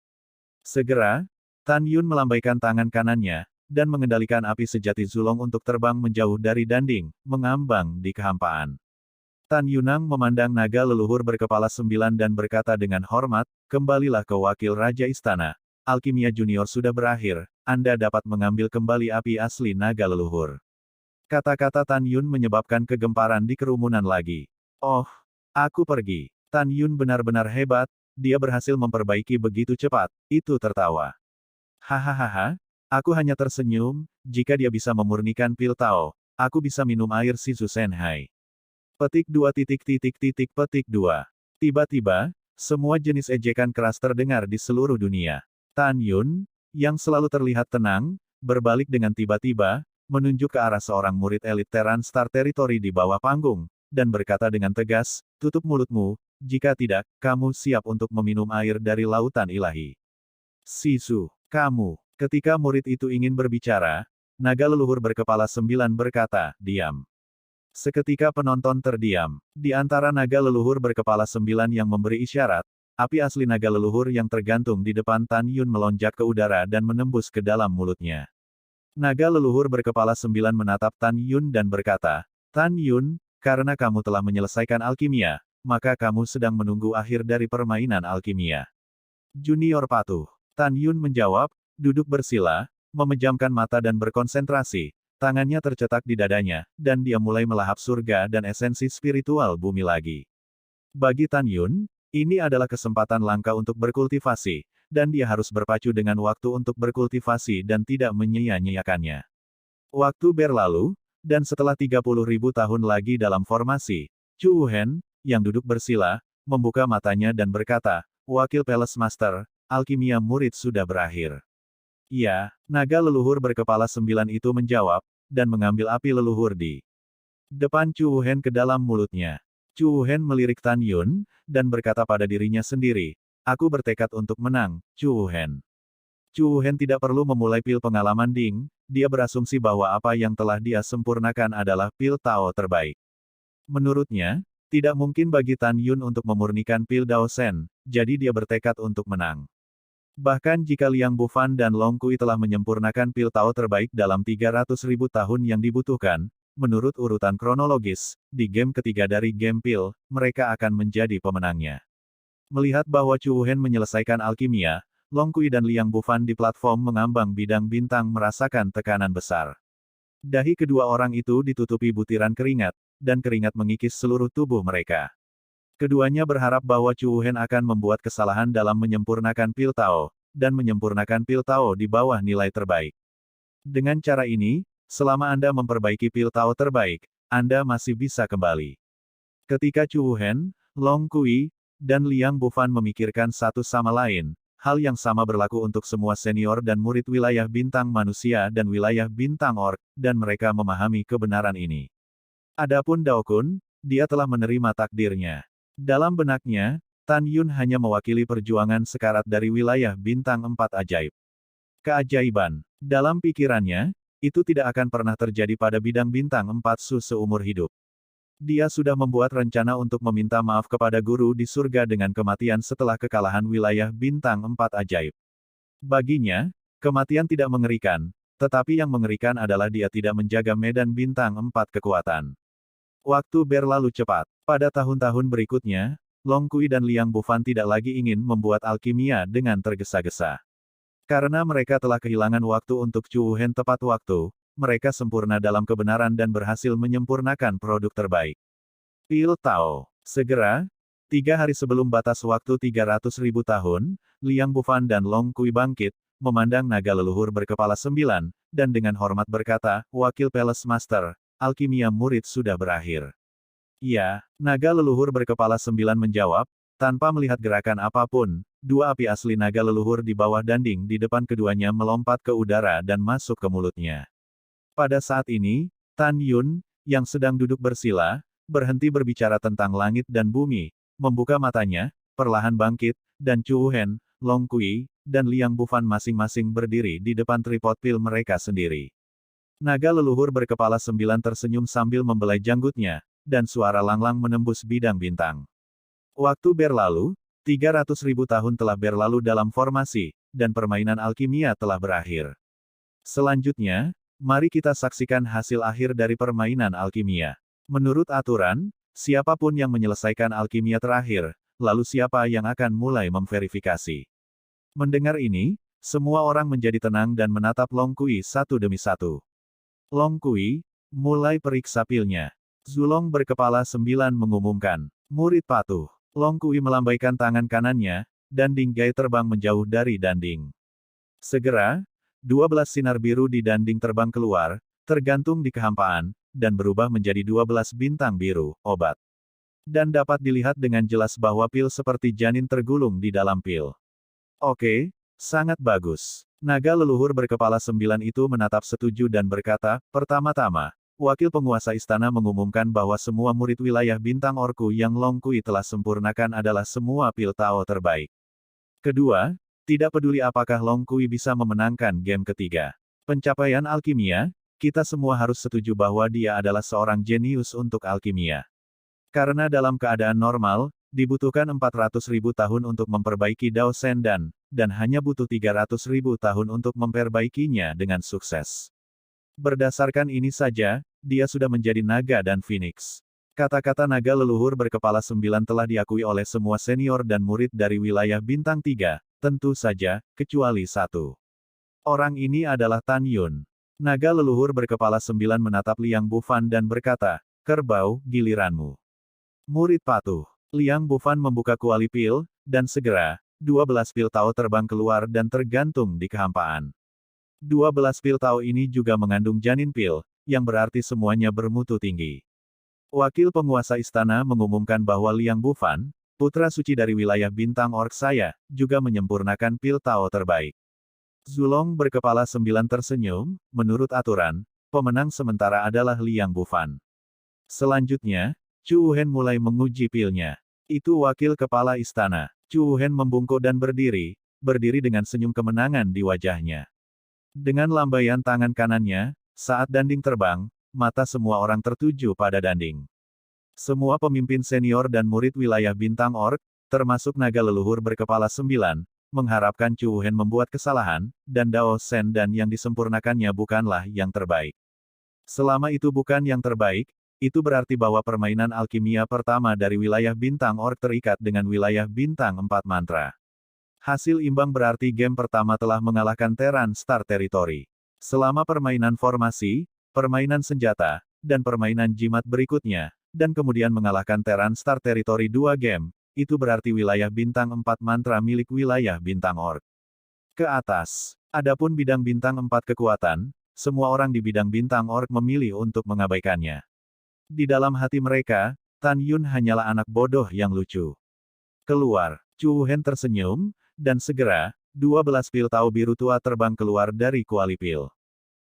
Segera, Tan Yun melambaikan tangan kanannya, dan mengendalikan api sejati Zulong untuk terbang menjauh dari danding, mengambang di kehampaan. Tan Yunang memandang naga leluhur berkepala 9 dan berkata dengan hormat, kembalilah ke wakil Raja Istana. Alkimia Junior sudah berakhir, Anda dapat mengambil kembali api asli naga leluhur. Kata-kata Tan Yun menyebabkan kegemparan di kerumunan lagi. Oh, aku pergi. Tan Yun benar-benar hebat, dia berhasil memperbaiki begitu cepat, itu tertawa. Hahaha, aku hanya tersenyum, jika dia bisa memurnikan pil Tao, aku bisa minum air Shizu Senhai. Petik 2. Tiba-tiba, semua jenis ejekan keras terdengar di seluruh dunia. Tan Yun, yang selalu terlihat tenang, berbalik dengan tiba-tiba, menunjuk ke arah seorang murid elit Terran Star Territory di bawah panggung, dan berkata dengan tegas, tutup mulutmu, jika tidak, kamu siap untuk meminum air dari lautan ilahi. Shizu. Kamu. Ketika murid itu ingin berbicara, naga leluhur berkepala 9 berkata, diam. Seketika penonton terdiam. Di antara naga leluhur berkepala 9 yang memberi isyarat, api asli naga leluhur yang tergantung di depan Tan Yun melonjak ke udara dan menembus ke dalam mulutnya. Naga leluhur berkepala 9 menatap Tan Yun dan berkata, Tan Yun, karena kamu telah menyelesaikan alkimia, maka kamu sedang menunggu akhir dari permainan alkimia. Junior patuh. Tan Yun menjawab, duduk bersila, memejamkan mata dan berkonsentrasi, tangannya tercetak di dadanya, dan dia mulai melahap surga dan esensi spiritual bumi lagi. Bagi Tan Yun, ini adalah kesempatan langka untuk berkultivasi, dan dia harus berpacu dengan waktu untuk berkultivasi dan tidak menyia-nyiakannya. Waktu berlalu, dan setelah 30.000 tahun lagi dalam formasi, Chu Wuhen, yang duduk bersila, membuka matanya dan berkata, Wakil Palace Master, alkimia murid sudah berakhir. Ya, naga leluhur berkepala 9 itu menjawab, dan mengambil api leluhur di depan Chu Wuhen ke dalam mulutnya. Chu Wuhen melirik Tan Yun, dan berkata pada dirinya sendiri, aku bertekad untuk menang, Chu Wuhen. Chu Wuhen tidak perlu memulai pil pengalaman Ding, dia berasumsi bahwa apa yang telah dia sempurnakan adalah pil Tao terbaik. Menurutnya, tidak mungkin bagi Tan Yun untuk memurnikan pil Dao Shen, jadi dia bertekad untuk menang. Bahkan jika Liang Bufan dan Long Kui telah menyempurnakan pil Tao terbaik dalam 300.000 tahun yang dibutuhkan, menurut urutan kronologis, di game ketiga dari game pil, mereka akan menjadi pemenangnya. Melihat bahwa Chu Wuhen menyelesaikan alkimia, Long Kui dan Liang Bufan di platform mengambang bidang bintang merasakan tekanan besar. Dahi kedua orang itu ditutupi butiran keringat, dan keringat mengikis seluruh tubuh mereka. Keduanya berharap bahwa Chu Wuhen akan membuat kesalahan dalam menyempurnakan pil Tao, dan menyempurnakan pil Tao di bawah nilai terbaik. Dengan cara ini, selama Anda memperbaiki pil Tao terbaik, Anda masih bisa kembali. Ketika Chu Wuhen, Long Kui, dan Liang Bufan memikirkan satu sama lain, hal yang sama berlaku untuk semua senior dan murid wilayah bintang manusia dan wilayah bintang orc, dan mereka memahami kebenaran ini. Adapun Dao Kun, dia telah menerima takdirnya. Dalam benaknya, Tan Yun hanya mewakili perjuangan sekarat dari wilayah bintang 4 ajaib. Keajaiban. Dalam pikirannya, itu tidak akan pernah terjadi pada bidang bintang 4 Su seumur hidup. Dia sudah membuat rencana untuk meminta maaf kepada guru di surga dengan kematian setelah kekalahan wilayah bintang 4 ajaib. Baginya, kematian tidak mengerikan, tetapi yang mengerikan adalah dia tidak menjaga medan bintang 4 kekuatan. Waktu berlalu cepat. Pada tahun-tahun berikutnya, Long Kui dan Liang Bufan tidak lagi ingin membuat alkimia dengan tergesa-gesa. Karena mereka telah kehilangan waktu untuk Chu Wuhen tepat waktu, mereka sempurna dalam kebenaran dan berhasil menyempurnakan produk terbaik. Pil Tao. Segera, 3 hari sebelum batas waktu 300.000 tahun, Liang Bufan dan Long Kui bangkit, memandang naga leluhur berkepala 9, dan dengan hormat berkata, Wakil Palace Master, alkimia murid sudah berakhir. Ya, naga leluhur berkepala 9 menjawab, tanpa melihat gerakan apapun, 2 api asli naga leluhur di bawah danding di depan keduanya melompat ke udara dan masuk ke mulutnya. Pada saat ini, Tan Yun, yang sedang duduk bersila, berhenti berbicara tentang langit dan bumi, membuka matanya, perlahan bangkit, dan Chu Wuhen, Long Kui, dan Liang Bufan masing-masing berdiri di depan tripod pil mereka sendiri. Naga leluhur berkepala 9 tersenyum sambil membelai janggutnya, dan suara langlang menembus bidang bintang. Waktu berlalu, 300.000 tahun telah berlalu dalam formasi, dan permainan alkimia telah berakhir. Selanjutnya, mari kita saksikan hasil akhir dari permainan alkimia. Menurut aturan, siapapun yang menyelesaikan alkimia terakhir, lalu siapa yang akan mulai memverifikasi. Mendengar ini, semua orang menjadi tenang dan menatap Long Kui satu demi satu. Long Kui, mulai periksa pilnya. Zulong berkepala 9 mengumumkan. Murid patuh. Long Kui melambaikan tangan kanannya, dan Dinggai terbang menjauh dari danding. Segera, 12 sinar biru di danding terbang keluar, tergantung di kehampaan, dan berubah menjadi 12 bintang biru, obat. Dan dapat dilihat dengan jelas bahwa pil seperti janin tergulung di dalam pil. Oke, sangat bagus. Naga leluhur berkepala 9 itu menatap setuju dan berkata, pertama-tama, wakil penguasa istana mengumumkan bahwa semua murid wilayah bintang orku yang Long Kui telah sempurnakan adalah semua pil Tao terbaik. Kedua, tidak peduli apakah Long Kui bisa memenangkan game ketiga. Pencapaian alkimia, kita semua harus setuju bahwa dia adalah seorang jenius untuk alkimia. Karena dalam keadaan normal, dibutuhkan 400.000 tahun untuk memperbaiki Dao Shen dan hanya butuh 300.000 tahun untuk memperbaikinya dengan sukses. Berdasarkan ini saja, dia sudah menjadi naga dan phoenix. Kata-kata naga leluhur berkepala 9 telah diakui oleh semua senior dan murid dari wilayah bintang 3, tentu saja, kecuali satu. Orang ini adalah Tan Yun. Naga leluhur berkepala 9 menatap Liang Bufan dan berkata, Kerbau, giliranmu. Murid patuh. Liang Bufan membuka kuali pil, dan segera, 12 pil Tao terbang keluar dan tergantung di kehampaan. 12 pil Tao ini juga mengandung janin pil, yang berarti semuanya bermutu tinggi. Wakil penguasa istana mengumumkan bahwa Liang Bufan, putra suci dari wilayah bintang orc saya, juga menyempurnakan pil Tao terbaik. Zulong berkepala 9 tersenyum, menurut aturan, pemenang sementara adalah Liang Bufan. Selanjutnya, Chu Wuhen mulai menguji pilnya. Itu wakil kepala istana. Chu Wuhen membungkuk dan berdiri dengan senyum kemenangan di wajahnya. Dengan lambaian tangan kanannya, saat danding terbang, mata semua orang tertuju pada danding. Semua pemimpin senior dan murid wilayah bintang orc, termasuk naga leluhur berkepala 9, mengharapkan Chu Wuhen membuat kesalahan, dan Dao Shen yang disempurnakannya bukanlah yang terbaik. Selama itu bukan yang terbaik, itu berarti bahwa permainan alkimia pertama dari wilayah bintang orc terikat dengan wilayah bintang 4 mantra. Hasil imbang berarti game pertama telah mengalahkan Terran Star Territory. Selama permainan formasi, permainan senjata, dan permainan jimat berikutnya, dan kemudian mengalahkan Terran Star Territory 2 game, itu berarti wilayah bintang 4 mantra milik wilayah bintang orc. Ke atas. Adapun bidang bintang 4 kekuatan, semua orang di bidang bintang orc memilih untuk mengabaikannya. Di dalam hati mereka, Tan Yun hanyalah anak bodoh yang lucu. Keluar. Chu Hen tersenyum, dan segera, 12 pil Tao biru tua terbang keluar dari kuali pil.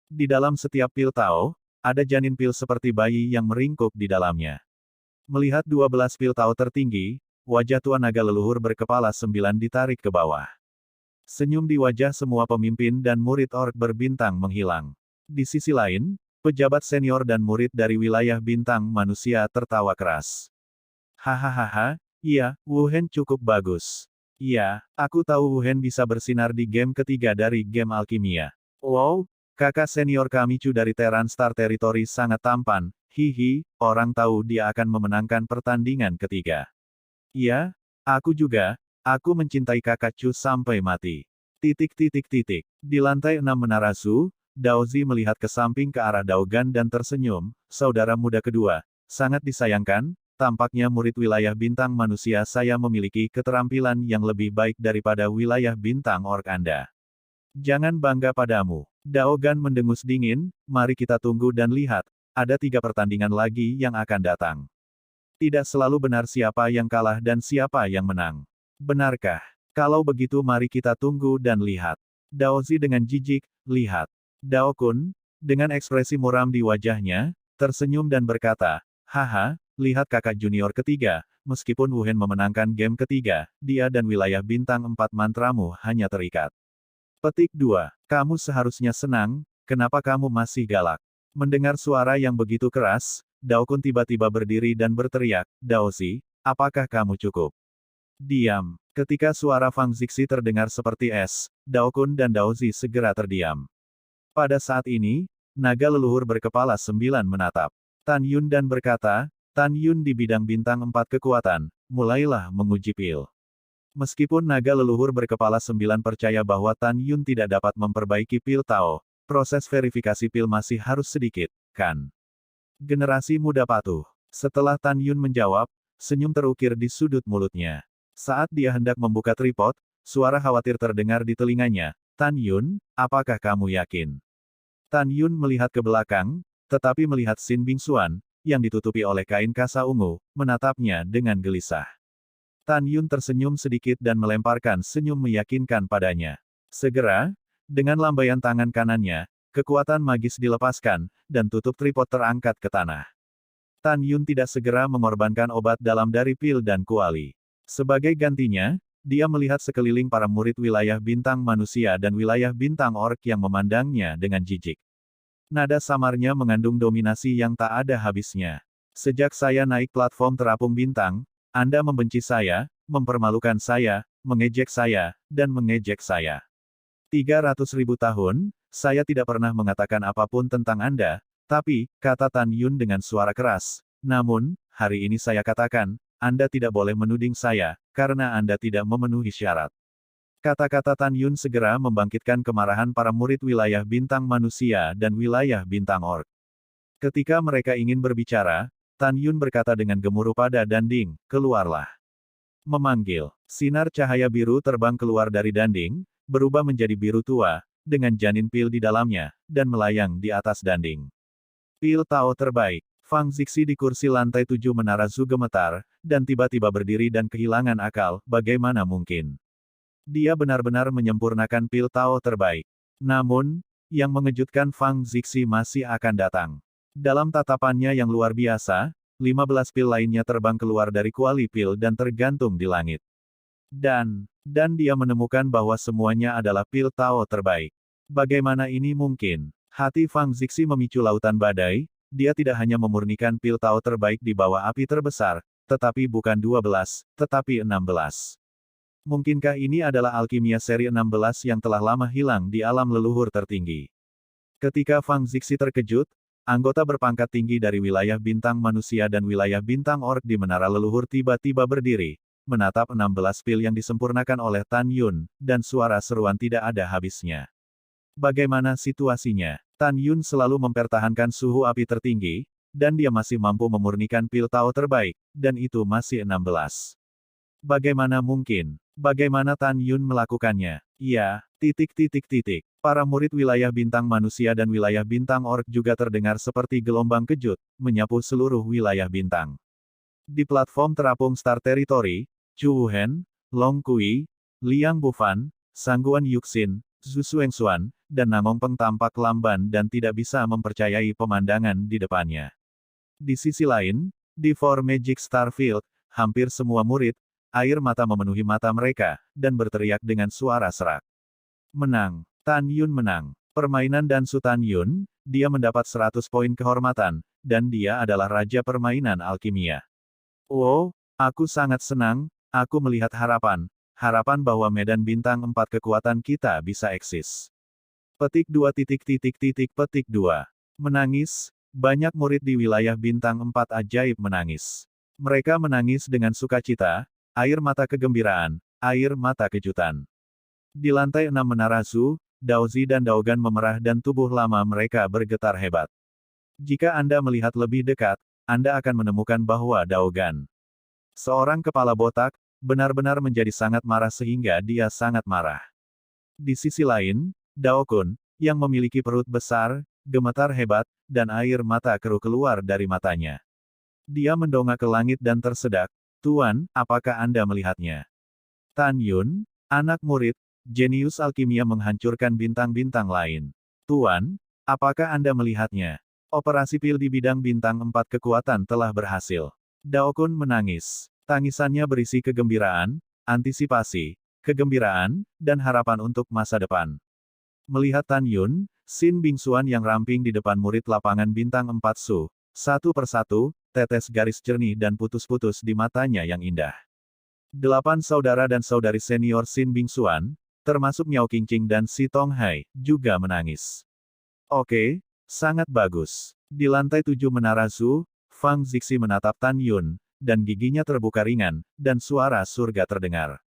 Di dalam setiap pil Tao, ada janin pil seperti bayi yang meringkuk di dalamnya. Melihat 12 pil Tao tertinggi, wajah tua naga leluhur berkepala 9 ditarik ke bawah. Senyum di wajah semua pemimpin dan murid orc berbintang menghilang. Di sisi lain, pejabat senior dan murid dari wilayah bintang manusia tertawa keras. Hahaha, iya, Wu Hen cukup bagus. Iya, aku tahu Wu Hen bisa bersinar di game ketiga dari game alkimia. Wow, kakak senior kami Chu dari Terran Star Territory sangat tampan, hihi, orang tahu dia akan memenangkan pertandingan ketiga. Iya, aku juga, aku mencintai kakak Chu sampai mati. Di lantai 6 menara Su, Daozi melihat ke samping ke arah Daogan dan tersenyum, saudara muda kedua, sangat disayangkan, tampaknya murid wilayah bintang manusia saya memiliki keterampilan yang lebih baik daripada wilayah bintang orc Anda. Jangan bangga padamu. Daogan mendengus dingin, mari kita tunggu dan lihat, ada 3 pertandingan lagi yang akan datang. Tidak selalu benar siapa yang kalah dan siapa yang menang. Benarkah? Kalau begitu mari kita tunggu dan lihat. Daozi dengan jijik, lihat. Dao Kun, dengan ekspresi muram di wajahnya, tersenyum dan berkata, haha, lihat kakak junior ketiga, meskipun Wu Hen memenangkan game ketiga, dia dan wilayah bintang 4 mantramu hanya terikat. Petik 2. Kamu seharusnya senang, kenapa kamu masih galak? Mendengar suara yang begitu keras, Dao Kun tiba-tiba berdiri dan berteriak, Daozi, apakah kamu cukup? Diam. Ketika suara Fang Zixi terdengar seperti es, Dao Kun dan Daozi segera terdiam. Pada saat ini, naga leluhur berkepala 9 menatap Tan Yun dan berkata, Tan Yun di bidang bintang 4 kekuatan, mulailah menguji pil. Meskipun naga leluhur berkepala 9 percaya bahwa Tan Yun tidak dapat memperbaiki pil Tao, proses verifikasi pil masih harus sedikit, kan? Generasi muda patuh. Setelah Tan Yun menjawab, senyum terukir di sudut mulutnya. Saat dia hendak membuka tripod, suara khawatir terdengar di telinganya, Tan Yun, apakah kamu yakin? Tan Yun melihat ke belakang, tetapi melihat Xin Bingxuan, yang ditutupi oleh kain kasa ungu, menatapnya dengan gelisah. Tan Yun tersenyum sedikit dan melemparkan senyum meyakinkan padanya. Segera, dengan lambaian tangan kanannya, kekuatan magis dilepaskan, dan tutup tripod terangkat ke tanah. Tan Yun tidak segera mengorbankan obat dalam dari pil dan kuali. Sebagai gantinya, dia melihat sekeliling para murid wilayah bintang manusia dan wilayah bintang orc yang memandangnya dengan jijik. Nada samarnya mengandung dominasi yang tak ada habisnya. Sejak saya naik platform terapung bintang, Anda membenci saya, mempermalukan saya, mengejek saya, dan mengejek saya. 300.000 tahun, saya tidak pernah mengatakan apapun tentang Anda, tapi, kata Tan Yun dengan suara keras, namun, hari ini saya katakan, Anda tidak boleh menuding saya, karena Anda tidak memenuhi syarat. Kata-kata Tan Yun segera membangkitkan kemarahan para murid wilayah bintang manusia dan wilayah bintang orc. Ketika mereka ingin berbicara, Tan Yun berkata dengan gemuruh pada Danding, keluarlah. Memanggil, sinar cahaya biru terbang keluar dari Danding, berubah menjadi biru tua, dengan janin pil di dalamnya, dan melayang di atas Danding. Pil Tao terbaik. Fang Zixi di kursi lantai 7 menara Zu gemetar, dan tiba-tiba berdiri dan kehilangan akal, bagaimana mungkin? Dia benar-benar menyempurnakan pil Tao terbaik. Namun, yang mengejutkan Fang Zixi masih akan datang. Dalam tatapannya yang luar biasa, 15 pil lainnya terbang keluar dari kuali pil dan tergantung di langit. Dan dia menemukan bahwa semuanya adalah pil Tao terbaik. Bagaimana ini mungkin? Hati Fang Zixi memicu lautan badai, dia tidak hanya memurnikan pil Tao terbaik di bawah api terbesar, tetapi bukan 12, tetapi 16. Mungkinkah ini adalah alkimia seri 16 yang telah lama hilang di alam leluhur tertinggi? Ketika Fang Zixi terkejut, anggota berpangkat tinggi dari wilayah bintang manusia dan wilayah bintang orc di menara leluhur tiba-tiba berdiri, menatap 16 pil yang disempurnakan oleh Tan Yun, dan suara seruan tidak ada habisnya. Bagaimana situasinya? Tan Yun selalu mempertahankan suhu api tertinggi, dan dia masih mampu memurnikan pil Tao terbaik, dan itu masih 16. Bagaimana mungkin? Bagaimana Tan Yun melakukannya? Iya, Para murid wilayah bintang manusia dan wilayah bintang orc juga terdengar seperti gelombang kejut, menyapu seluruh wilayah bintang. Di platform terapung Star Territory, Chu Wuhen, Long Kui, Liang Bufan, Sangguan Yuxin, Zhu Xuanxuan, dan Namong Peng tampak lamban dan tidak bisa mempercayai pemandangan di depannya. Di sisi lain, di Four Magic Starfield, hampir semua murid, air mata memenuhi mata mereka, dan berteriak dengan suara serak. Menang. Tan Yun menang. Permainan Dansu Tan Yun, dia mendapat 100 poin kehormatan, dan dia adalah raja permainan alkimia. Wow, aku sangat senang, aku melihat harapan bahwa medan bintang 4 kekuatan kita bisa eksis. Petik 2. Petik 2. Menangis, banyak murid di wilayah bintang 4 ajaib menangis. Mereka menangis dengan sukacita, air mata kegembiraan, air mata kejutan. Di lantai 6 menara Zhu, Daozi dan Daogan memerah dan tubuh lama mereka bergetar hebat. Jika Anda melihat lebih dekat, Anda akan menemukan bahwa Daogan, seorang kepala botak, benar-benar menjadi sangat marah sehingga dia sangat marah. Di sisi lain, Dao Kun, yang memiliki perut besar, gemetar hebat, dan air mata keruh keluar dari matanya. Dia mendongak ke langit dan tersedak, "Tuan, apakah Anda melihatnya?" Tan Yun, anak murid, jenius alkimia menghancurkan bintang-bintang lain. "Tuan, apakah Anda melihatnya? Operasi pil di bidang bintang 4 kekuatan telah berhasil." Dao Kun menangis. Tangisannya berisi kegembiraan, antisipasi, kegembiraan, dan harapan untuk masa depan. Melihat Tan Yun, Xin Bingxuan yang ramping di depan murid lapangan bintang 4 Su, satu persatu, tetes garis jernih dan putus-putus di matanya yang indah. 8 saudara dan saudari senior Xin Bingxuan, termasuk Miao Qingqing dan Si Tonghai, juga menangis. Oke, sangat bagus. Di lantai 7 menara Zhu, Fang Zixi menatap Tan Yun, dan giginya terbuka ringan, dan suara surga terdengar.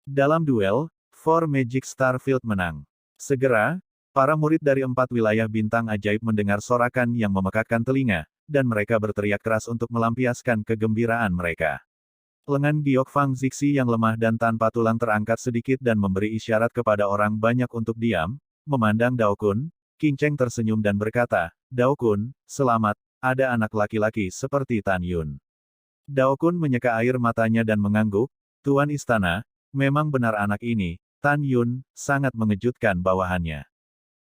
Dalam duel, Four Magic Starfield menang. Segera, para murid dari 4 wilayah bintang ajaib mendengar sorakan yang memekakkan telinga, dan mereka berteriak keras untuk melampiaskan kegembiraan mereka. Lengan giok Fang Zixi yang lemah dan tanpa tulang terangkat sedikit dan memberi isyarat kepada orang banyak untuk diam, memandang Dao Kun. Qing Cheng tersenyum dan berkata, "Dao Kun, selamat, ada anak laki-laki seperti Tan Yun." Dao Kun menyeka air matanya dan mengangguk, "Tuan Istana, memang benar anak ini, Tan Yun, sangat mengejutkan bawahannya.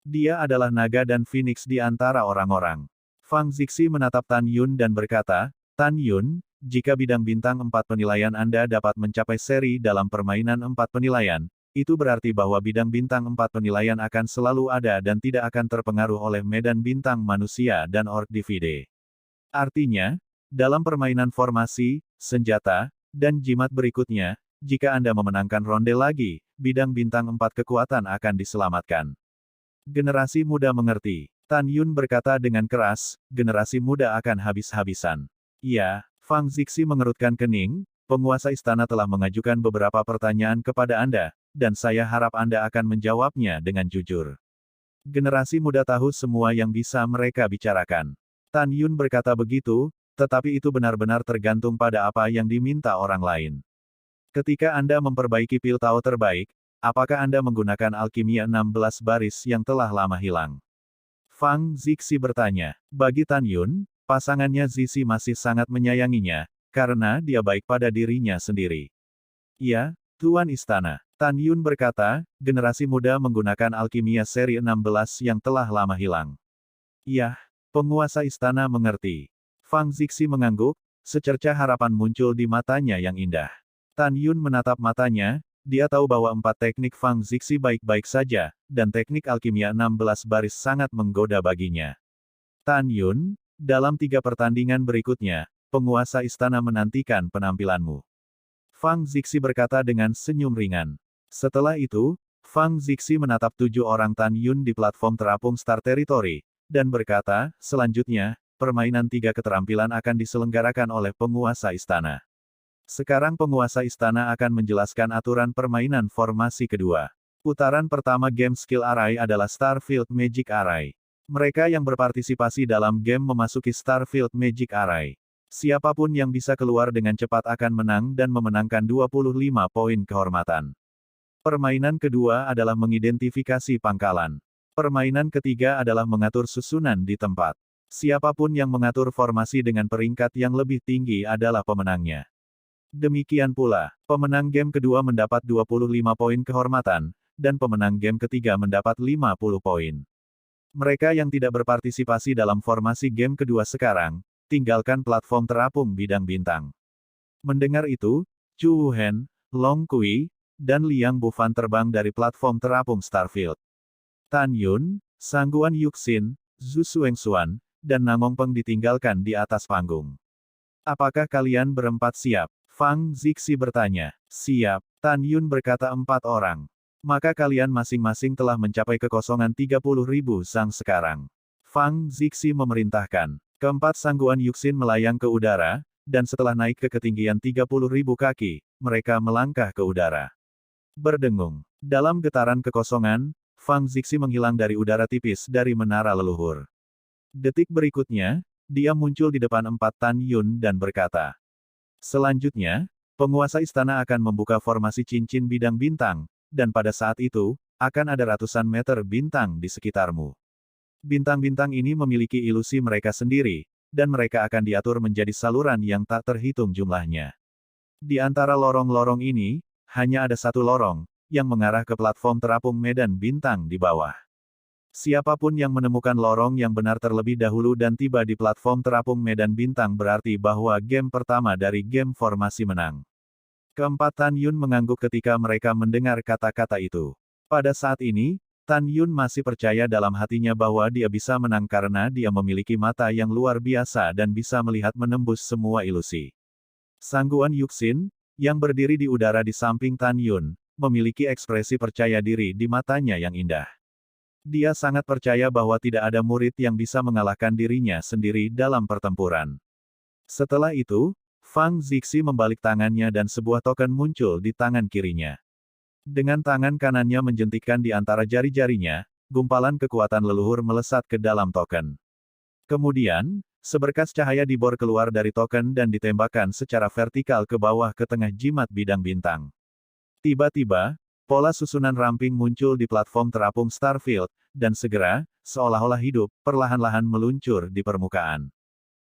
Dia adalah naga dan phoenix di antara orang-orang." Fang Zixi menatap Tan Yun dan berkata, "Tan Yun, jika bidang bintang 4 penilaian Anda dapat mencapai seri dalam permainan 4 penilaian, itu berarti bahwa bidang bintang 4 penilaian akan selalu ada dan tidak akan terpengaruh oleh medan bintang manusia dan orc divide. Artinya, dalam permainan formasi, senjata, dan jimat berikutnya, jika Anda memenangkan ronde lagi, bidang bintang 4 kekuatan akan diselamatkan." Generasi muda mengerti. Tan Yun berkata dengan keras, generasi muda akan habis-habisan. "Iya." Fang Zixi mengerutkan kening, "Penguasa istana telah mengajukan beberapa pertanyaan kepada Anda, dan saya harap Anda akan menjawabnya dengan jujur. Generasi muda tahu semua yang bisa mereka bicarakan." Tan Yun berkata begitu, tetapi itu benar-benar tergantung pada apa yang diminta orang lain. Ketika Anda memperbaiki pil Tao terbaik, apakah Anda menggunakan alkimia 16 baris yang telah lama hilang? Fang Zixi bertanya. Bagi Tan Yun, pasangannya Zixi masih sangat menyayanginya, karena dia baik pada dirinya sendiri. "Iya, Tuan Istana." Tan Yun berkata, generasi muda menggunakan alkimia seri 16 yang telah lama hilang. "Iya." Penguasa istana mengerti. Fang Zixi mengangguk, secerca harapan muncul di matanya yang indah. Tan Yun menatap matanya, dia tahu bahwa 4 teknik Fang Zixi baik-baik saja, dan teknik alkimia 16 baris sangat menggoda baginya. "Tan Yun, dalam 3 pertandingan berikutnya, penguasa istana menantikan penampilanmu." Fang Zixi berkata dengan senyum ringan. Setelah itu, Fang Zixi menatap 7 orang Tan Yun di platform terapung Star Territory, dan berkata, selanjutnya, permainan 3 keterampilan akan diselenggarakan oleh penguasa istana. Sekarang penguasa istana akan menjelaskan aturan permainan formasi kedua. Putaran pertama game skill array adalah Starfield Magic Array. Mereka yang berpartisipasi dalam game memasuki Starfield Magic Array. Siapapun yang bisa keluar dengan cepat akan menang dan memenangkan 25 poin kehormatan. Permainan kedua adalah mengidentifikasi pangkalan. Permainan ketiga adalah mengatur susunan di tempat. Siapapun yang mengatur formasi dengan peringkat yang lebih tinggi adalah pemenangnya. Demikian pula, pemenang game kedua mendapat 25 poin kehormatan, dan pemenang game ketiga mendapat 50 poin. Mereka yang tidak berpartisipasi dalam formasi game kedua sekarang, tinggalkan platform terapung bidang bintang. Mendengar itu, Chu Wuhen, Long Kui, dan Liang Bufan terbang dari platform terapung Starfield. Tan Yun, Sangguan Yuxin, Zhu Xuanxuan, dan Namong Peng ditinggalkan di atas panggung. Apakah kalian berempat siap? Fang Zixi bertanya. Siap, Tan Yun berkata 4 orang. Maka kalian masing-masing telah mencapai kekosongan 30.000 sang sekarang. Fang Zixi memerintahkan. Keempat Sangguan Yuxin melayang ke udara, dan setelah naik ke ketinggian 30.000 kaki, mereka melangkah ke udara. Berdengung. Dalam getaran kekosongan, Fang Zixi menghilang dari udara tipis dari menara leluhur. Detik berikutnya, dia muncul di depan 4 Tan Yun dan berkata. Selanjutnya, penguasa istana akan membuka formasi cincin bidang bintang, dan pada saat itu, akan ada ratusan meter bintang di sekitarmu. Bintang-bintang ini memiliki ilusi mereka sendiri, dan mereka akan diatur menjadi saluran yang tak terhitung jumlahnya. Di antara lorong-lorong ini, hanya ada satu lorong, yang mengarah ke platform terapung medan bintang di bawah. Siapapun yang menemukan lorong yang benar terlebih dahulu dan tiba di platform terapung medan bintang berarti bahwa game pertama dari game formasi menang. Keempat Tan Yun mengangguk ketika mereka mendengar kata-kata itu. Pada saat ini, Tan Yun masih percaya dalam hatinya bahwa dia bisa menang karena dia memiliki mata yang luar biasa dan bisa melihat menembus semua ilusi. Sangguan Yuxin, yang berdiri di udara di samping Tan Yun, memiliki ekspresi percaya diri di matanya yang indah. Dia sangat percaya bahwa tidak ada murid yang bisa mengalahkan dirinya sendiri dalam pertempuran. Setelah itu, Fang Zixi membalik tangannya dan sebuah token muncul di tangan kirinya. Dengan tangan kanannya menjentikkan di antara jari-jarinya, gumpalan kekuatan leluhur melesat ke dalam token. Kemudian, seberkas cahaya dibor keluar dari token dan ditembakkan secara vertikal ke bawah ke tengah jimat bidang bintang. Tiba-tiba, pola susunan ramping muncul di platform terapung Starfield, dan segera, seolah-olah hidup, perlahan-lahan meluncur di permukaan.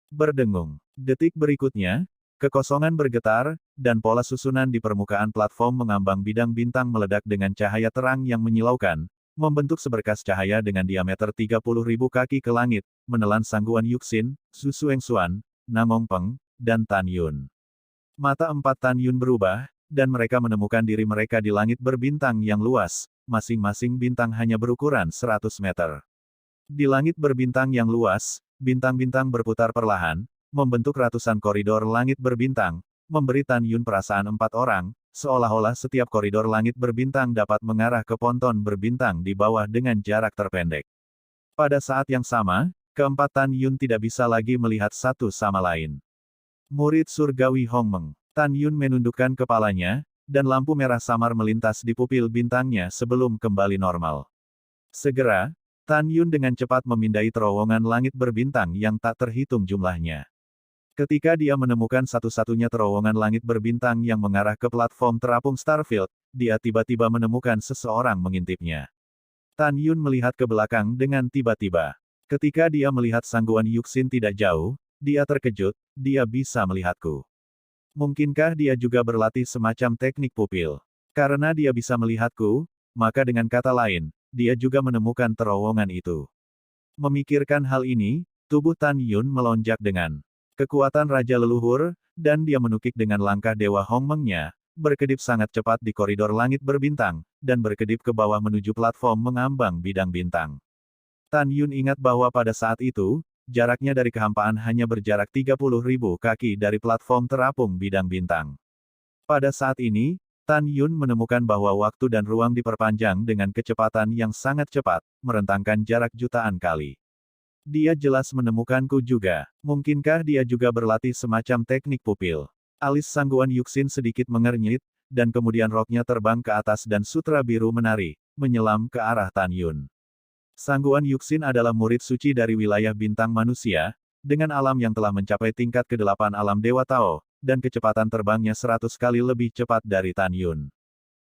Berdengung. Detik berikutnya, kekosongan bergetar, dan pola susunan di permukaan platform mengambang bidang bintang meledak dengan cahaya terang yang menyilaukan, membentuk seberkas cahaya dengan diameter 30.000 kaki ke langit, menelan Sangguan Yuxin, Zhu Xuanxuan, Namong Peng, dan Tan Yun. Mata 4 Tan Yun berubah, dan mereka menemukan diri mereka di langit berbintang yang luas, masing-masing bintang hanya berukuran 100 meter. Di langit berbintang yang luas, bintang-bintang berputar perlahan, membentuk ratusan koridor langit berbintang, memberi Tan Yun perasaan 4 orang, seolah-olah setiap koridor langit berbintang dapat mengarah ke ponton berbintang di bawah dengan jarak terpendek. Pada saat yang sama, keempat Tan Yun tidak bisa lagi melihat satu sama lain. Murid surgawi Hongmeng. Tan Yun menundukkan kepalanya, dan lampu merah samar melintas di pupil bintangnya sebelum kembali normal. Segera, Tan Yun dengan cepat memindai terowongan langit berbintang yang tak terhitung jumlahnya. Ketika dia menemukan satu-satunya terowongan langit berbintang yang mengarah ke platform terapung Starfield, dia tiba-tiba menemukan seseorang mengintipnya. Tan Yun melihat ke belakang dengan tiba-tiba. Ketika dia melihat Sangguan Yuxin tidak jauh, dia terkejut, dia bisa melihatku. Mungkinkah dia juga berlatih semacam teknik pupil? Karena dia bisa melihatku, maka dengan kata lain, dia juga menemukan terowongan itu. Memikirkan hal ini, tubuh Tan Yun melonjak dengan kekuatan Raja Leluhur, dan dia menukik dengan langkah Dewa Hongmengnya, berkedip sangat cepat di koridor langit berbintang, dan berkedip ke bawah menuju platform mengambang bidang bintang. Tan Yun ingat bahwa pada saat itu, jaraknya dari kehampaan hanya berjarak 30.000 kaki dari platform terapung bidang bintang. Pada saat ini, Tan Yun menemukan bahwa waktu dan ruang diperpanjang dengan kecepatan yang sangat cepat, merentangkan jarak jutaan kali. Dia jelas menemukanku juga. Mungkinkah dia juga berlatih semacam teknik pupil? Alis Sangguan Yuxin sedikit mengernyit, dan kemudian roknya terbang ke atas dan sutra biru menari, menyelam ke arah Tan Yun. Sangguan Yuxin adalah murid suci dari wilayah bintang manusia, dengan alam yang telah mencapai tingkat ke-8 alam Dewa Tao, dan kecepatan terbangnya 100 kali lebih cepat dari Tan Yun.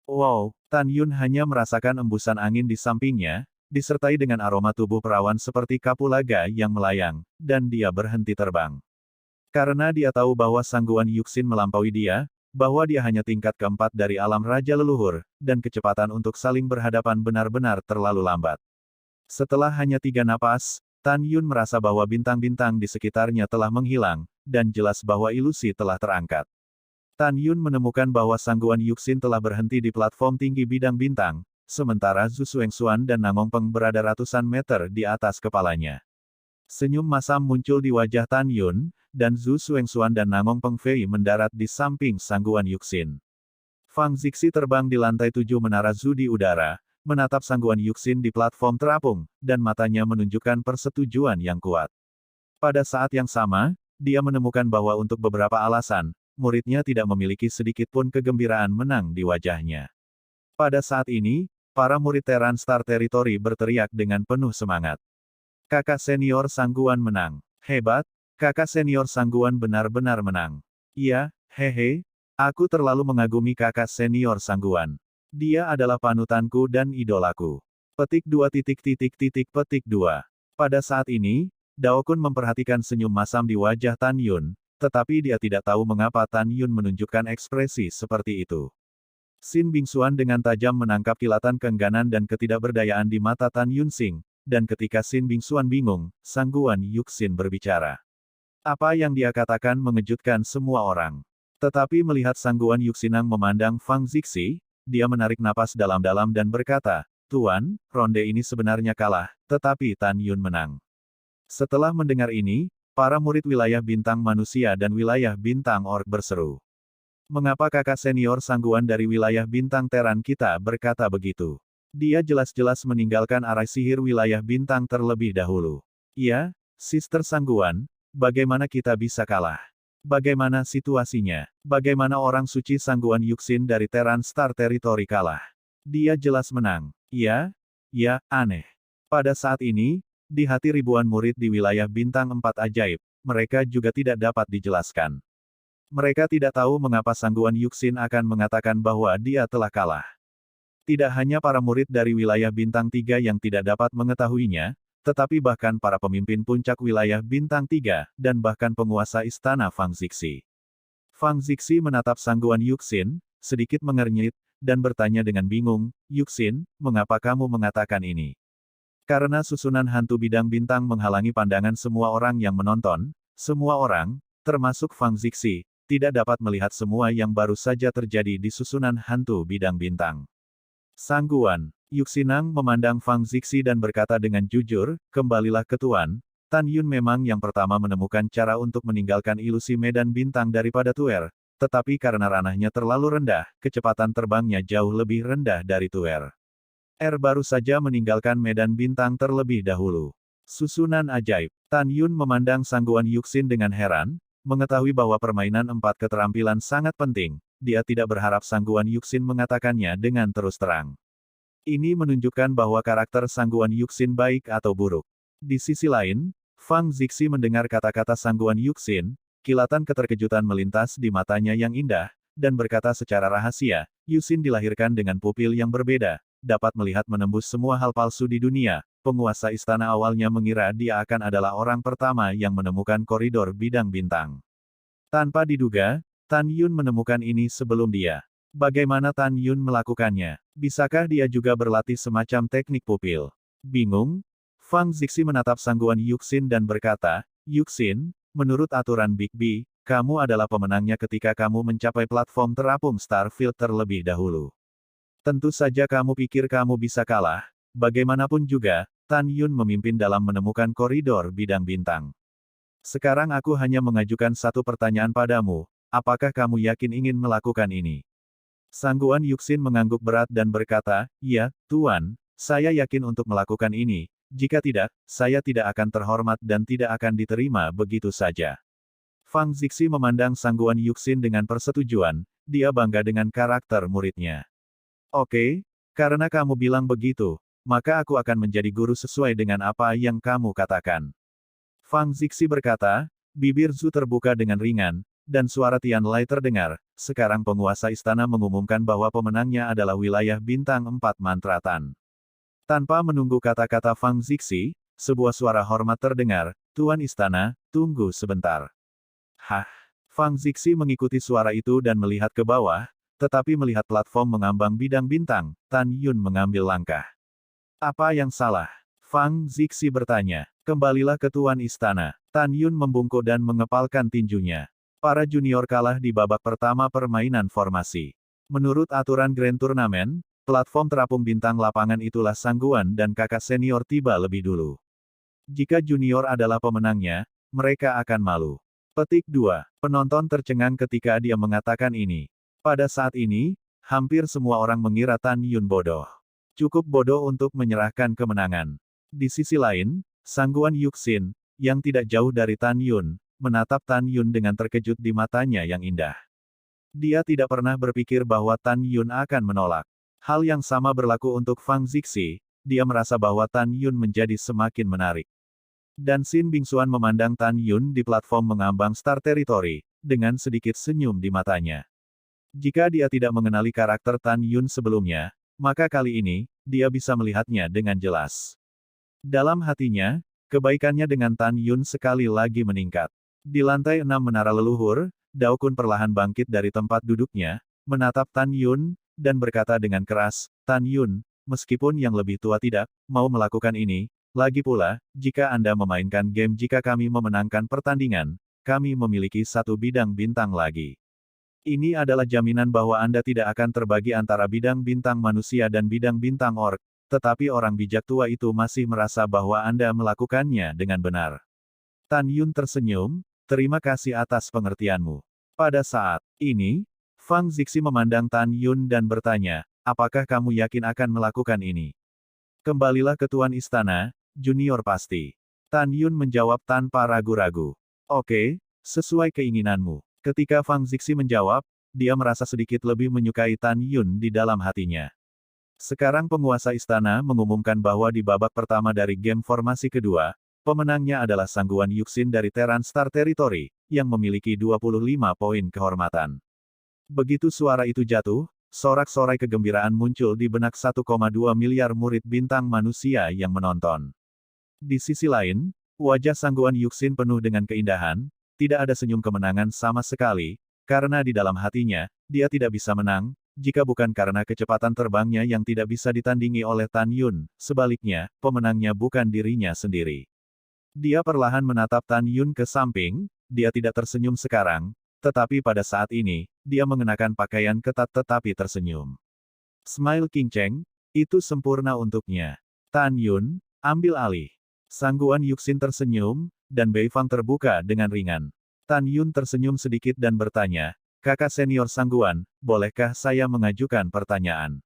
Wow, Tan Yun hanya merasakan embusan angin di sampingnya, disertai dengan aroma tubuh perawan seperti kapulaga yang melayang, dan dia berhenti terbang. Karena dia tahu bahwa Sangguan Yuxin melampaui dia, bahwa dia hanya tingkat keempat dari alam Raja Leluhur, dan kecepatan untuk saling berhadapan benar-benar terlalu lambat. Setelah hanya 3 napas, Tan Yun merasa bahwa bintang-bintang di sekitarnya telah menghilang, dan jelas bahwa ilusi telah terangkat. Tan Yun menemukan bahwa Sangguan Yuxin telah berhenti di platform tinggi bidang bintang, sementara Zhu Xuanxuan dan Nangong Peng berada ratusan meter di atas kepalanya. Senyum masam muncul di wajah Tan Yun, dan Zhu Xuanxuan dan Nangong Peng Fei mendarat di samping Sangguan Yuxin. Fang Zixi terbang di lantai 7 menara Zhu di udara, menatap Sangguan Yuxin di platform terapung, dan matanya menunjukkan persetujuan yang kuat. Pada saat yang sama, dia menemukan bahwa untuk beberapa alasan, muridnya tidak memiliki sedikit pun kegembiraan menang di wajahnya. Pada saat ini, para murid Terran Star Territory berteriak dengan penuh semangat. Kakak senior Sangguan menang. Hebat, kakak senior Sangguan benar-benar menang. Iya, hehe, aku terlalu mengagumi kakak senior Sangguan. Dia adalah panutanku dan idolaku. Petik 2. Pada saat ini, Dao Kun memperhatikan senyum masam di wajah Tan Yun, tetapi dia tidak tahu mengapa Tan Yun menunjukkan ekspresi seperti itu. Xin Bingxuan dengan tajam menangkap kilatan keengganan dan ketidakberdayaan di mata Tan Yun Xing, dan ketika Xin Bingxuan bingung, Sangguan Yuxin berbicara. Apa yang dia katakan mengejutkan semua orang. Tetapi melihat Sangguan Yuxinang memandang Fang Zixi, dia menarik napas dalam-dalam dan berkata, "Tuan, ronde ini sebenarnya kalah, tetapi Tan Yun menang." Setelah mendengar ini, para murid wilayah bintang manusia dan wilayah bintang orc berseru. Mengapa kakak senior Sangguan dari wilayah bintang Teran kita berkata begitu? Dia jelas-jelas meninggalkan arah sihir wilayah bintang terlebih dahulu. Ya, Sister Sangguan, bagaimana kita bisa kalah? Bagaimana situasinya? Bagaimana orang suci Sangguan Yuxin dari Terran Star Territory kalah? Dia jelas menang. Ya, aneh. Pada saat ini, di hati ribuan murid di wilayah bintang 4 ajaib, mereka juga tidak dapat dijelaskan. Mereka tidak tahu mengapa Sangguan Yuxin akan mengatakan bahwa dia telah kalah. Tidak hanya para murid dari wilayah bintang 3 yang tidak dapat mengetahuinya, tetapi bahkan para pemimpin puncak wilayah bintang 3, dan bahkan penguasa istana Fang Zixi. Fang Zixi menatap Sangguan Yuxin, sedikit mengernyit, dan bertanya dengan bingung, "Yuxin, mengapa kamu mengatakan ini?" Karena susunan hantu bidang bintang menghalangi pandangan semua orang yang menonton, semua orang, termasuk Fang Zixi, tidak dapat melihat semua yang baru saja terjadi di susunan hantu bidang bintang. Sangguan Yuxinang memandang Fang Zixi dan berkata dengan jujur, "Kembalilah ke Tuan, Tan Yun memang yang pertama menemukan cara untuk meninggalkan ilusi medan bintang daripada Tuer, tetapi karena ranahnya terlalu rendah, kecepatan terbangnya jauh lebih rendah dari Tuer. Baru saja meninggalkan medan bintang terlebih dahulu." Susunan ajaib. Tan Yun memandang Sangguan Yuxin dengan heran, mengetahui bahwa permainan 4 keterampilan sangat penting, dia tidak berharap Sangguan Yuxin mengatakannya dengan terus terang. Ini menunjukkan bahwa karakter Sangguan Yuxin baik atau buruk. Di sisi lain, Fang Zixi mendengar kata-kata Sangguan Yuxin, kilatan keterkejutan melintas di matanya yang indah, dan berkata secara rahasia, "Yuxin dilahirkan dengan pupil yang berbeda, dapat melihat menembus semua hal palsu di dunia." Penguasa istana awalnya mengira dia akan adalah orang pertama yang menemukan koridor bidang bintang. Tanpa diduga, Tan Yun menemukan ini sebelum dia. Bagaimana Tan Yun melakukannya? Bisakah dia juga berlatih semacam teknik pupil? Bingung? Fang Zixi menatap Sangguan Yuxin dan berkata, "Yuxin, menurut aturan Big B, kamu adalah pemenangnya ketika kamu mencapai platform terapung Starfield terlebih dahulu. Tentu saja kamu pikir kamu bisa kalah. Bagaimanapun juga, Tan Yun memimpin dalam menemukan koridor bidang bintang. Sekarang aku hanya mengajukan satu pertanyaan padamu, apakah kamu yakin ingin melakukan ini?" Sangguan Yuxin mengangguk berat dan berkata, "Ya, Tuan, saya yakin untuk melakukan ini, Jika tidak, saya tidak akan terhormat dan tidak akan diterima begitu saja. Fang Zixi memandang Sangguan Yuxin dengan persetujuan, dia bangga dengan karakter muridnya. Oke, karena kamu bilang begitu, maka aku akan menjadi guru sesuai dengan apa yang kamu katakan. Fang Zixi berkata, bibir Zhu terbuka dengan ringan, dan suara Tian Lai terdengar. Sekarang penguasa istana mengumumkan bahwa pemenangnya adalah wilayah bintang 4 Mantratan. Tanpa menunggu kata-kata Fang Zixi, sebuah suara hormat terdengar, Tuan Istana, tunggu sebentar. Hah? Fang Zixi mengikuti suara itu dan melihat ke bawah, tetapi melihat platform mengambang bidang bintang, Tan Yun mengambil langkah. Apa yang salah? Fang Zixi bertanya. Kembalilah ke Tuan Istana. Tan Yun membungkuk dan mengepalkan tinjunya. Para junior kalah di babak pertama permainan formasi. Menurut aturan Grand Turnamen, platform terapung bintang lapangan itulah Sangguan dan kakak senior tiba lebih dulu. Jika junior adalah pemenangnya, mereka akan malu. Petik 2. Penonton tercengang ketika dia mengatakan ini. Pada saat ini, hampir semua orang mengira Tan Yun bodoh. Cukup bodoh untuk menyerahkan kemenangan. Di sisi lain, Sangguan Yuxin, yang tidak jauh dari Tan Yun, menatap Tan Yun dengan terkejut di matanya yang indah. Dia tidak pernah berpikir bahwa Tan Yun akan menolak. Hal yang sama berlaku untuk Fang Zixi, dia merasa bahwa Tan Yun menjadi semakin menarik. Dan Xin Bingxuan memandang Tan Yun di platform mengambang Star Territory, dengan sedikit senyum di matanya. Jika dia tidak mengenali karakter Tan Yun sebelumnya, maka kali ini, dia bisa melihatnya dengan jelas. Dalam hatinya, kebaikannya dengan Tan Yun sekali lagi meningkat. Di lantai 6 menara leluhur, Dao Kun perlahan bangkit dari tempat duduknya, menatap Tan Yun, dan berkata dengan keras, Tan Yun, meskipun yang lebih tua tidak mau melakukan ini, lagi pula, jika Anda memainkan game jika kami memenangkan pertandingan, kami memiliki satu bidang bintang lagi. Ini adalah jaminan bahwa Anda tidak akan terbagi antara bidang bintang manusia dan bidang bintang orc, tetapi orang bijak tua itu masih merasa bahwa Anda melakukannya dengan benar. Tan Yun tersenyum, terima kasih atas pengertianmu. Pada saat ini, Fang Zixi memandang Tan Yun dan bertanya, apakah kamu yakin akan melakukan ini? Kembalilah ke Tuan Istana, junior pasti. Tan Yun menjawab tanpa ragu-ragu. Oke, sesuai keinginanmu. Ketika Fang Zixi menjawab, dia merasa sedikit lebih menyukai Tan Yun di dalam hatinya. Sekarang penguasa istana mengumumkan bahwa di babak pertama dari game formasi kedua, pemenangnya adalah Sangguan Yuxin dari Terran Star Territory, yang memiliki 25 poin kehormatan. Begitu suara itu jatuh, sorak-sorai kegembiraan muncul di benak 1,2 miliar murid bintang manusia yang menonton. Di sisi lain, wajah Sangguan Yuxin penuh dengan keindahan, tidak ada senyum kemenangan sama sekali, karena di dalam hatinya, dia tidak bisa menang, jika bukan karena kecepatan terbangnya yang tidak bisa ditandingi oleh Tan Yun, sebaliknya, pemenangnya bukan dirinya sendiri. Dia perlahan menatap Tan Yun ke samping, dia tidak tersenyum sekarang, tetapi pada saat ini, dia mengenakan pakaian ketat tetapi tersenyum. Smile King Cheng, itu sempurna untuknya. Tan Yun, ambil alih. Sangguan Yuxin tersenyum, dan Bei Fang terbuka dengan ringan. Tan Yun tersenyum sedikit dan bertanya, kakak senior Sangguan, bolehkah saya mengajukan pertanyaan?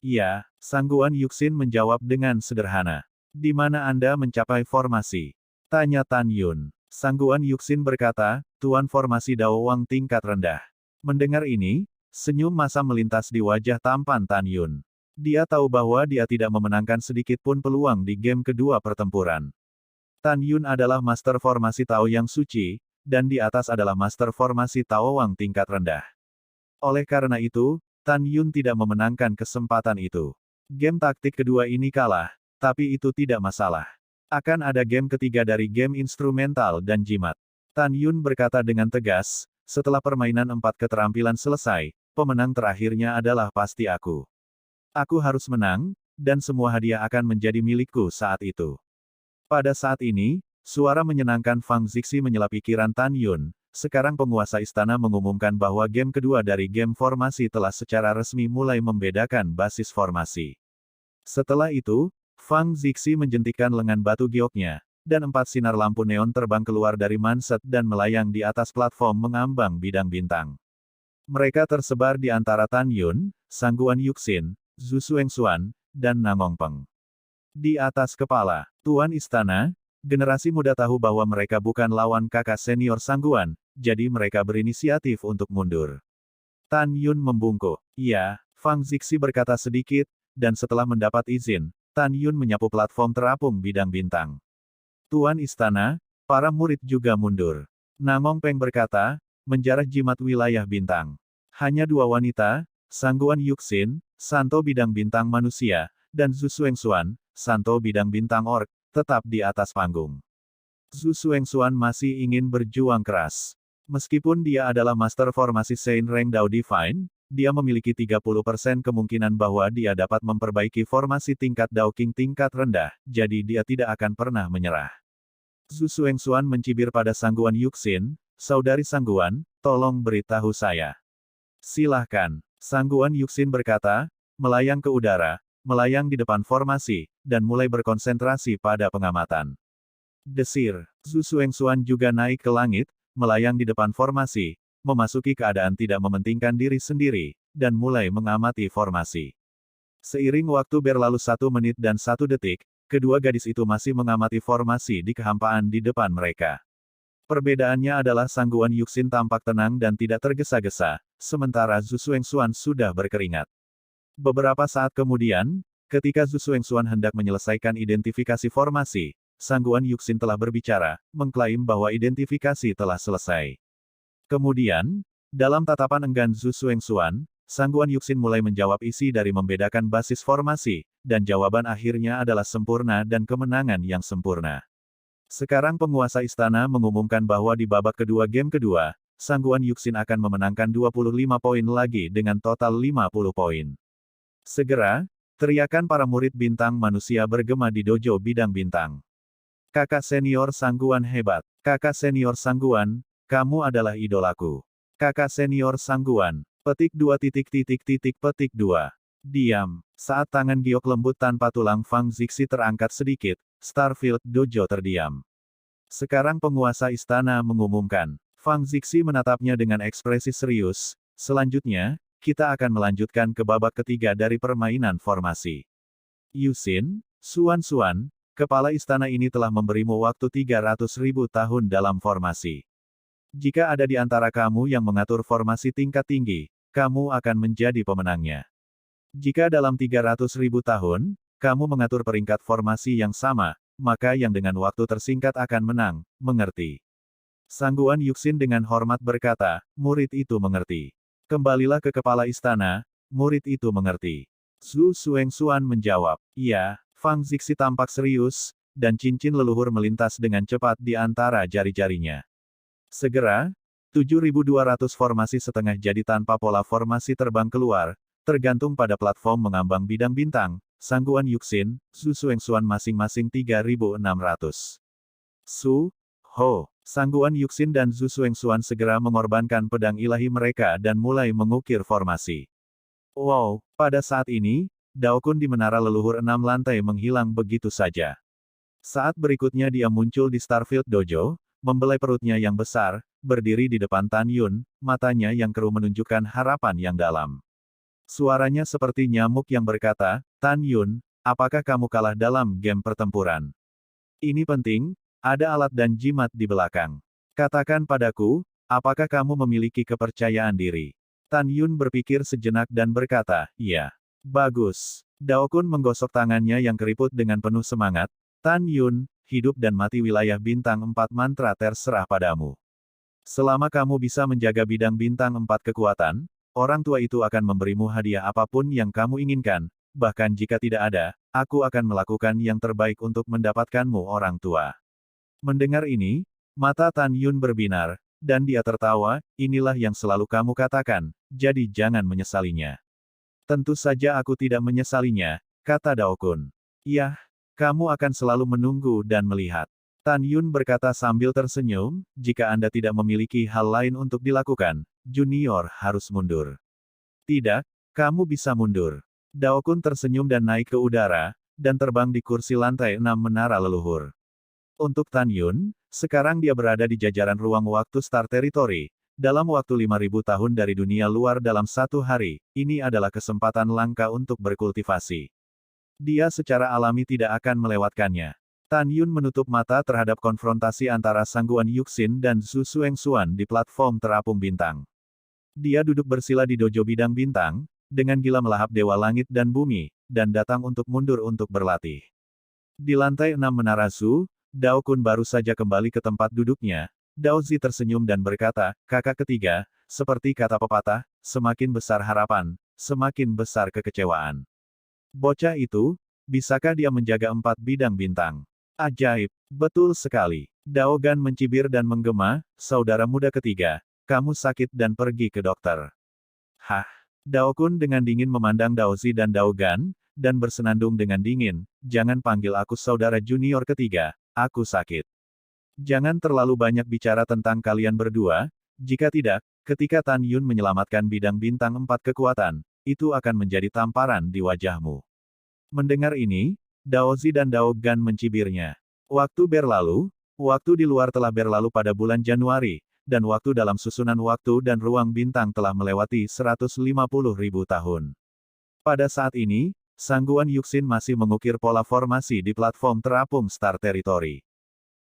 Iya, Sangguan Yuxin menjawab dengan sederhana. Di mana Anda mencapai formasi? Tanya Tan Yun. Sangguan Yuxin berkata, Tuan formasi Dao Wang tingkat rendah. Mendengar ini, senyum masam melintas di wajah tampan Tan Yun. Dia tahu bahwa dia tidak memenangkan sedikit pun peluang di game kedua pertempuran. Tan Yun adalah master formasi Tao yang suci, dan di atas adalah master formasi Tao Wang tingkat rendah. Oleh karena itu, Tan Yun tidak memenangkan kesempatan itu. Game taktik kedua ini kalah, tapi itu tidak masalah. Akan ada game ketiga dari game instrumental dan jimat. Tan Yun berkata dengan tegas, setelah permainan 4 keterampilan selesai, pemenang terakhirnya adalah pasti aku. Aku harus menang, dan semua hadiah akan menjadi milikku saat itu. Pada saat ini, suara menyenangkan Fang Zixi menyela pikiran Tan Yun. Sekarang penguasa istana mengumumkan bahwa game kedua dari game formasi telah secara resmi mulai membedakan basis formasi. Setelah itu, Fang Zixi menjentikkan lengan batu gioknya, dan 4 sinar lampu neon terbang keluar dari manset dan melayang di atas platform mengambang bidang bintang. Mereka tersebar di antara Tan Yun, Sangguan Yuxin, Zhu Xuengxuan, dan Nangong Peng. Di atas kepala Tuan Istana, generasi muda tahu bahwa mereka bukan lawan kakak senior Sangguan, jadi mereka berinisiatif untuk mundur. Tan Yun membungkuk. Ya, Fang Zixi berkata sedikit, dan setelah mendapat izin, Tan Yun menyapu platform terapung bidang bintang. Tuan Istana, para murid juga mundur. Nangong Peng berkata, menjarah jimat wilayah bintang. Hanya dua wanita, Sangguan Yuxin, Santo bidang bintang manusia, dan Zhu Xuanxuan, Santo bidang bintang orc, tetap di atas panggung. Zhu Xuanxuan masih ingin berjuang keras. Meskipun dia adalah master formasi Saint Rank Dao Divine, dia memiliki 30% kemungkinan bahwa dia dapat memperbaiki formasi tingkat Dao King tingkat rendah, jadi dia tidak akan pernah menyerah. Zhu Xuanxuan mencibir pada Sangguan Yuxin, saudari Sangguan, tolong beritahu saya. Silahkan, Sangguan Yuxin berkata, melayang ke udara, melayang di depan formasi, dan mulai berkonsentrasi pada pengamatan. Desir, Zhu Xuanxuan juga naik ke langit, melayang di depan formasi, memasuki keadaan tidak mementingkan diri sendiri, dan mulai mengamati formasi. Seiring waktu berlalu 1 menit dan 1 detik, kedua gadis itu masih mengamati formasi di kehampaan di depan mereka. Perbedaannya adalah Sangguan Yuxin tampak tenang dan tidak tergesa-gesa, sementara Zhu Xuanxuan sudah berkeringat. Beberapa saat kemudian, ketika Zhu Xuanxuan hendak menyelesaikan identifikasi formasi, Sangguan Yuxin telah berbicara, mengklaim bahwa identifikasi telah selesai. Kemudian, dalam tatapan enggan Zhu Xuanxuan, Sangguan Yuxin mulai menjawab isi dari membedakan basis formasi, dan jawaban akhirnya adalah sempurna dan kemenangan yang sempurna. Sekarang penguasa istana mengumumkan bahwa di babak kedua game kedua, Sangguan Yuxin akan memenangkan 25 poin lagi dengan total 50 poin. Segera, teriakan para murid bintang manusia bergema di dojo bidang bintang. Kakak senior Sangguan hebat. Kakak senior Sangguan, kamu adalah idolaku. Kakak senior Sangguan. Petik 2 petik 2. Diam. Saat tangan giok lembut tanpa tulang Fang Zixi terangkat sedikit, Starfield Dojo terdiam. Sekarang penguasa istana mengumumkan. Fang Zixi menatapnya dengan ekspresi serius. Selanjutnya, kita akan melanjutkan ke babak ketiga dari permainan formasi. Yuxin, Xuanxuan, kepala istana ini telah memberimu waktu 300.000 tahun dalam formasi. Jika ada di antara kamu yang mengatur formasi tingkat tinggi, kamu akan menjadi pemenangnya. Jika dalam 300.000 tahun, kamu mengatur peringkat formasi yang sama, maka yang dengan waktu tersingkat akan menang, mengerti? Sangguan Yuxin dengan hormat berkata, murid itu mengerti. Kembalilah ke kepala istana, murid itu mengerti. Zhu Xuanxuan menjawab, iya. Fang Zixi tampak serius, dan cincin leluhur melintas dengan cepat di antara jari-jarinya. Segera, 7.200 formasi setengah jadi tanpa pola formasi terbang keluar, tergantung pada platform mengambang bidang bintang, Sangguan Yuxin, Zhu Xuanxuan masing-masing 3.600. Su, Ho, Sangguan Yuxin dan Zhu Xuanxuan segera mengorbankan pedang ilahi mereka dan mulai mengukir formasi. Wow, pada saat ini, Daokun di menara leluhur 6 lantai menghilang begitu saja. Saat berikutnya dia muncul di Starfield Dojo, membelai perutnya yang besar, berdiri di depan Tan Yun, matanya yang keruh menunjukkan harapan yang dalam. Suaranya seperti nyamuk yang berkata, Tan Yun, apakah kamu kalah dalam game pertempuran? Ini penting, ada alat dan jimat di belakang. Katakan padaku, apakah kamu memiliki kepercayaan diri? Tan Yun berpikir sejenak dan berkata, iya. Bagus. Daokun menggosok tangannya yang keriput dengan penuh semangat. Tan Yun, hidup dan mati wilayah bintang 4 mantra terserah padamu. Selama kamu bisa menjaga bidang bintang 4 kekuatan, orang tua itu akan memberimu hadiah apapun yang kamu inginkan, bahkan jika tidak ada, aku akan melakukan yang terbaik untuk mendapatkanmu orang tua. Mendengar ini, mata Tan Yun berbinar, dan dia tertawa, inilah yang selalu kamu katakan, jadi jangan menyesalinya. Tentu saja aku tidak menyesalinya, kata Daokun. Yah, kamu akan selalu menunggu dan melihat. Tan Yun berkata sambil tersenyum, jika Anda tidak memiliki hal lain untuk dilakukan, junior harus mundur. Tidak, kamu bisa mundur. Daokun tersenyum dan naik ke udara, dan terbang di kursi lantai 6 menara leluhur. Untuk Tan Yun, sekarang dia berada di jajaran ruang waktu Star Territory. Dalam waktu 5.000 tahun dari dunia luar dalam 1 hari, ini adalah kesempatan langka untuk berkultivasi. Dia secara alami tidak akan melewatkannya. Tan Yun menutup mata terhadap konfrontasi antara Sangguan Yuxin dan Zhu Xuengxuan di platform terapung bintang. Dia duduk bersila di dojo bidang bintang, dengan gila melahap dewa langit dan bumi, dan datang untuk mundur untuk berlatih. Di lantai 6 menara Zhu, Dao Kun baru saja kembali ke tempat duduknya. Dao Zi tersenyum dan berkata, "Kakak ketiga, seperti kata pepatah, semakin besar harapan, semakin besar kekecewaan. Bocah itu, bisakah dia menjaga 4 bidang bintang?" Ajaib, betul sekali. Dao Gan mencibir dan menggema, "Saudara muda ketiga, kamu sakit dan pergi ke dokter." Hah? Dao Kun dengan dingin memandang Dao Zi dan Dao Gan, dan bersenandung dengan dingin, "Jangan panggil aku saudara junior ketiga, aku sakit. Jangan terlalu banyak bicara tentang kalian berdua, jika tidak, ketika Tan Yun menyelamatkan bidang bintang 4 kekuatan, itu akan menjadi tamparan di wajahmu." Mendengar ini, Dao Zi dan Dao Gan mencibirnya. Waktu berlalu, waktu di luar telah berlalu pada bulan Januari, dan waktu dalam susunan waktu dan ruang bintang telah melewati 150.000 tahun. Pada saat ini, Sangguan Yuxin masih mengukir pola formasi di platform terapung Star Territory.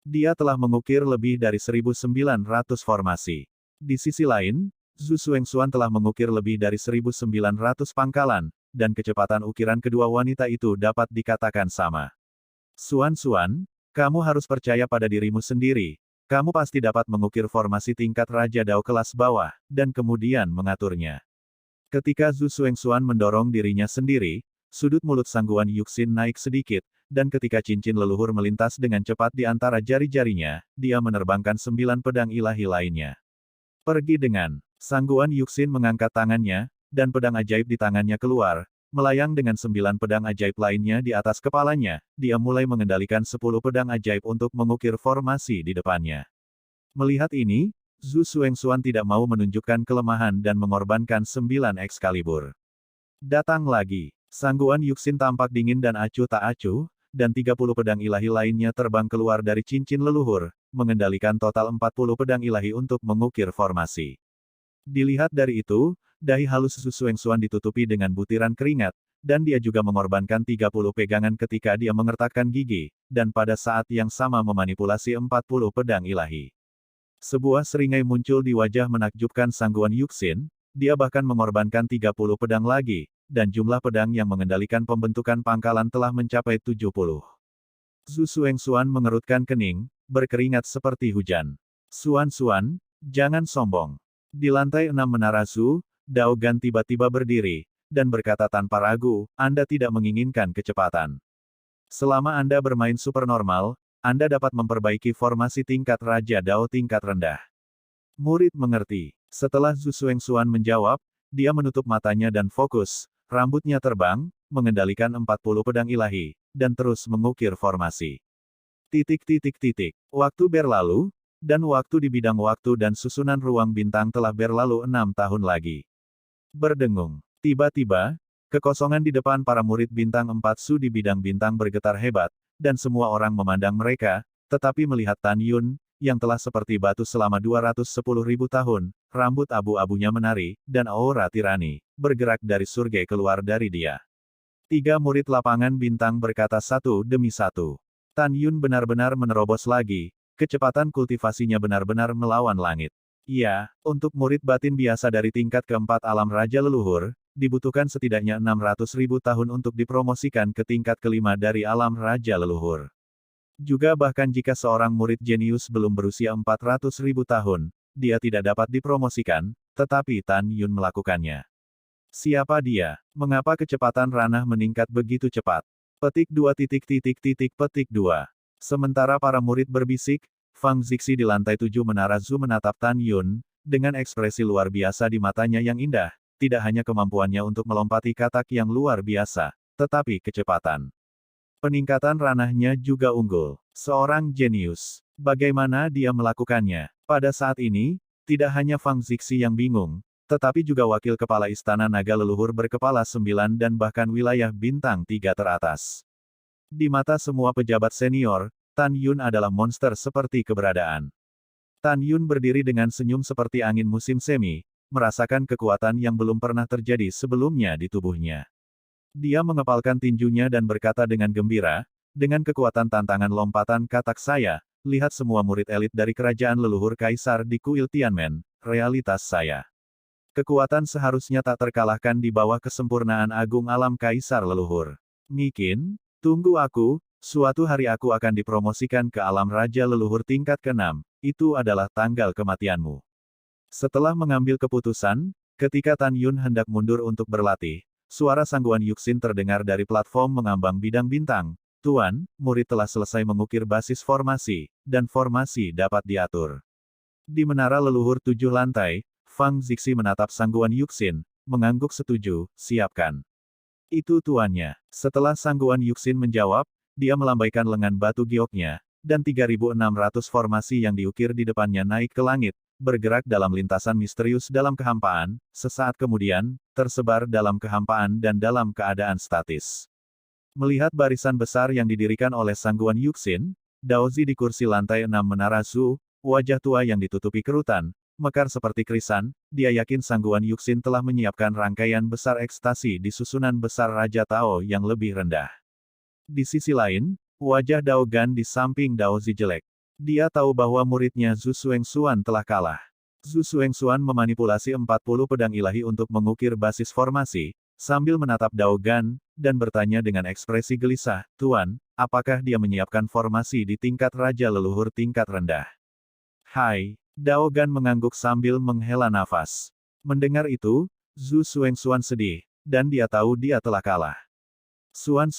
Dia telah mengukir lebih dari 1.900 formasi. Di sisi lain, Zhu Xuengxuan telah mengukir lebih dari 1.900 pangkalan, dan kecepatan ukiran kedua wanita itu dapat dikatakan sama. Xuan, kamu harus percaya pada dirimu sendiri. Kamu pasti dapat mengukir formasi tingkat Raja Dao kelas bawah, dan kemudian mengaturnya. Ketika Zhu Xuengxuan mendorong dirinya sendiri, sudut mulut Sangguan Yuxin naik sedikit, dan ketika cincin leluhur melintas dengan cepat di antara jari-jarinya, dia menerbangkan 9 pedang ilahi lainnya. "Pergi dengan." Sangguan Yuxin mengangkat tangannya, dan pedang ajaib di tangannya keluar, melayang dengan 9 pedang ajaib lainnya di atas kepalanya. Dia mulai mengendalikan 10 pedang ajaib untuk mengukir formasi di depannya. Melihat ini, Zhu Xuengxuan tidak mau menunjukkan kelemahan dan mengorbankan 9 Excalibur. Datang lagi. Sangguan Yuxin tampak dingin dan acuh tak acuh, dan 30 pedang ilahi lainnya terbang keluar dari cincin leluhur, mengendalikan total 40 pedang ilahi untuk mengukir formasi. Dilihat dari itu, dahi halus Zhu Xuengxuan ditutupi dengan butiran keringat, dan dia juga mengorbankan 30 pegangan ketika dia mengertakkan gigi, dan pada saat yang sama memanipulasi 40 pedang ilahi. Sebuah seringai muncul di wajah menakjubkan Sangguan Yuxin, dia bahkan mengorbankan 30 pedang lagi, dan jumlah pedang yang mengendalikan pembentukan pangkalan telah mencapai 70. Zhu Xuengxuan mengerutkan kening, berkeringat seperti hujan. "Xuan, jangan sombong." Di lantai 6 menara Zhu, Dao Gan tiba-tiba berdiri, dan berkata tanpa ragu, "Anda tidak menginginkan kecepatan. Selama Anda bermain supernormal, Anda dapat memperbaiki formasi tingkat Raja Dao tingkat rendah." Murid mengerti. Setelah Zhu Xuengxuan menjawab, dia menutup matanya dan fokus, rambutnya terbang, mengendalikan 40 pedang ilahi, dan terus mengukir formasi. Waktu berlalu, dan waktu di bidang waktu dan susunan ruang bintang telah berlalu 6 tahun lagi. Berdengung. Tiba-tiba, kekosongan di depan para murid bintang 4 Su di bidang bintang bergetar hebat, dan semua orang memandang mereka, tetapi melihat Tan Yun, yang telah seperti batu selama 210.000 tahun, rambut abu-abunya menari, dan aura tirani, bergerak dari surga keluar dari dia. 3 murid lapangan bintang berkata satu demi satu. Tan Yun benar-benar menerobos lagi, kecepatan kultivasinya benar-benar melawan langit. Ya, untuk murid batin biasa dari tingkat keempat alam Raja Leluhur, dibutuhkan setidaknya 600.000 tahun untuk dipromosikan ke tingkat kelima dari alam Raja Leluhur. Juga bahkan jika seorang murid jenius belum berusia 400.000 tahun, dia tidak dapat dipromosikan, tetapi Tan Yun melakukannya. Siapa dia? Mengapa kecepatan ranah meningkat begitu cepat? Petik 2. Sementara para murid berbisik, Fang Zixi di lantai 7 menara Zhu menatap Tan Yun, dengan ekspresi luar biasa di matanya yang indah, tidak hanya kemampuannya untuk melompati katak yang luar biasa, tetapi kecepatan. Peningkatan ranahnya juga unggul. Seorang jenius. Bagaimana dia melakukannya? Pada saat ini, tidak hanya Fang Zixi yang bingung, tetapi juga wakil kepala Istana Naga Leluhur berkepala 9 dan bahkan wilayah bintang 3 teratas. Di mata semua pejabat senior, Tan Yun adalah monster seperti keberadaan. Tan Yun berdiri dengan senyum seperti angin musim semi, merasakan kekuatan yang belum pernah terjadi sebelumnya di tubuhnya. Dia mengepalkan tinjunya dan berkata dengan gembira, dengan kekuatan tantangan lompatan katak saya, lihat semua murid elit dari kerajaan leluhur kaisar di kuil Tianmen, realitas saya. Kekuatan seharusnya tak terkalahkan di bawah kesempurnaan agung alam kaisar leluhur. Mikin, tunggu aku, suatu hari aku akan dipromosikan ke alam raja leluhur tingkat ke-6, itu adalah tanggal kematianmu. Setelah mengambil keputusan, ketika Tan Yun hendak mundur untuk berlatih, suara sangguan Yuxin terdengar dari platform mengambang bidang bintang. Tuan, murid telah selesai mengukir basis formasi, dan formasi dapat diatur. Di menara leluhur 7 lantai, Fang Zixi menatap sangguan Yuxin, mengangguk setuju, siapkan. Itu tuannya. Setelah sangguan Yuxin menjawab, dia melambaikan lengan batu gioknya, dan 3.600 formasi yang diukir di depannya naik ke langit, bergerak dalam lintasan misterius dalam kehampaan, sesaat kemudian, tersebar dalam kehampaan dan dalam keadaan statis. Melihat barisan besar yang didirikan oleh sangguan Yuxin, Daozi di kursi lantai 6 menara Zhu, wajah tua yang ditutupi kerutan, mekar seperti krisan, dia yakin sangguan Yuxin telah menyiapkan rangkaian besar ekstasi di susunan besar Raja Tao yang lebih rendah. Di sisi lain, wajah Dao Gan di samping Daozi jelek. Dia tahu bahwa muridnya Zhu Xuanxuan telah kalah. Zhu Xuanxuan memanipulasi 40 pedang ilahi untuk mengukir basis formasi, sambil menatap Dao Gan, dan bertanya dengan ekspresi gelisah, Tuan, apakah dia menyiapkan formasi di tingkat Raja Leluhur tingkat rendah? Hai, Dao Gan mengangguk sambil menghela nafas. Mendengar itu, Zhu Xuanxuan sedih, dan dia tahu dia telah kalah. Xuan,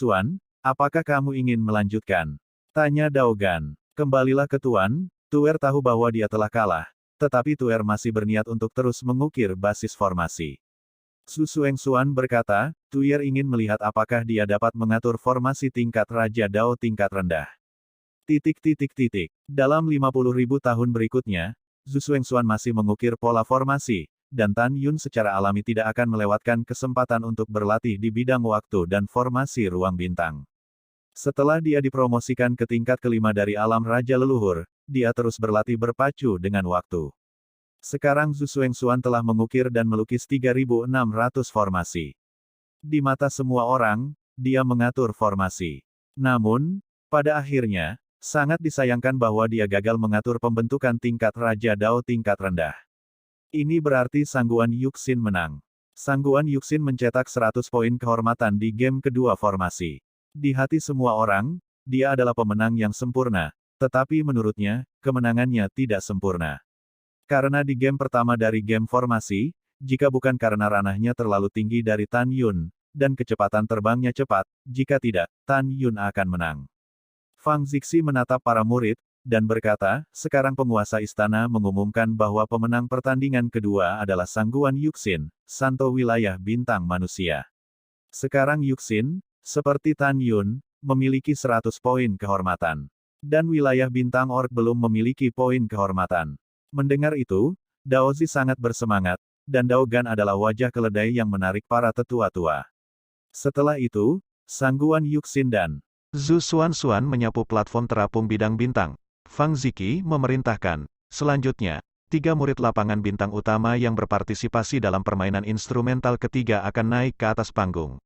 apakah kamu ingin melanjutkan? Tanya Dao Gan. Kembalilah ke Tuan, Tuer tahu bahwa dia telah kalah, tetapi Tuer masih berniat untuk terus mengukir basis formasi. Zhu Xuanxuan berkata, Tuer ingin melihat apakah dia dapat mengatur formasi tingkat Raja Dao tingkat rendah. Dalam 50.000 tahun berikutnya, Zhu Xuanxuan masih mengukir pola formasi, dan Tan Yun secara alami tidak akan melewatkan kesempatan untuk berlatih di bidang waktu dan formasi ruang bintang. Setelah dia dipromosikan ke tingkat kelima dari alam Raja Leluhur, dia terus berlatih berpacu dengan waktu. Sekarang Zhu Xuanxuan telah mengukir dan melukis 3.600 formasi. Di mata semua orang, dia mengatur formasi. Namun, pada akhirnya, sangat disayangkan bahwa dia gagal mengatur pembentukan tingkat Raja Dao tingkat rendah. Ini berarti sangguan Yuxin menang. Sangguan Yuxin mencetak 100 poin kehormatan di game kedua formasi. Di hati semua orang, dia adalah pemenang yang sempurna, tetapi menurutnya, kemenangannya tidak sempurna. Karena di game pertama dari game formasi, jika bukan karena ranahnya terlalu tinggi dari Tan Yun, dan kecepatan terbangnya cepat, jika tidak, Tan Yun akan menang. Fang Zixi menatap para murid, dan berkata, sekarang penguasa istana mengumumkan bahwa pemenang pertandingan kedua adalah sangguan Yuxin, Santo Wilayah Bintang Manusia. Sekarang Yuxin, seperti Tan Yun, memiliki 100 poin kehormatan. Dan wilayah bintang orc belum memiliki poin kehormatan. Mendengar itu, Daozi sangat bersemangat, dan Dao Gan adalah wajah keledai yang menarik para tetua-tua. Setelah itu, sangguan Yuxin dan Zhu Xuanxuan menyapu platform terapung bidang bintang. Fang Zixi memerintahkan, selanjutnya, 3 murid lapangan bintang utama yang berpartisipasi dalam permainan instrumental ketiga akan naik ke atas panggung.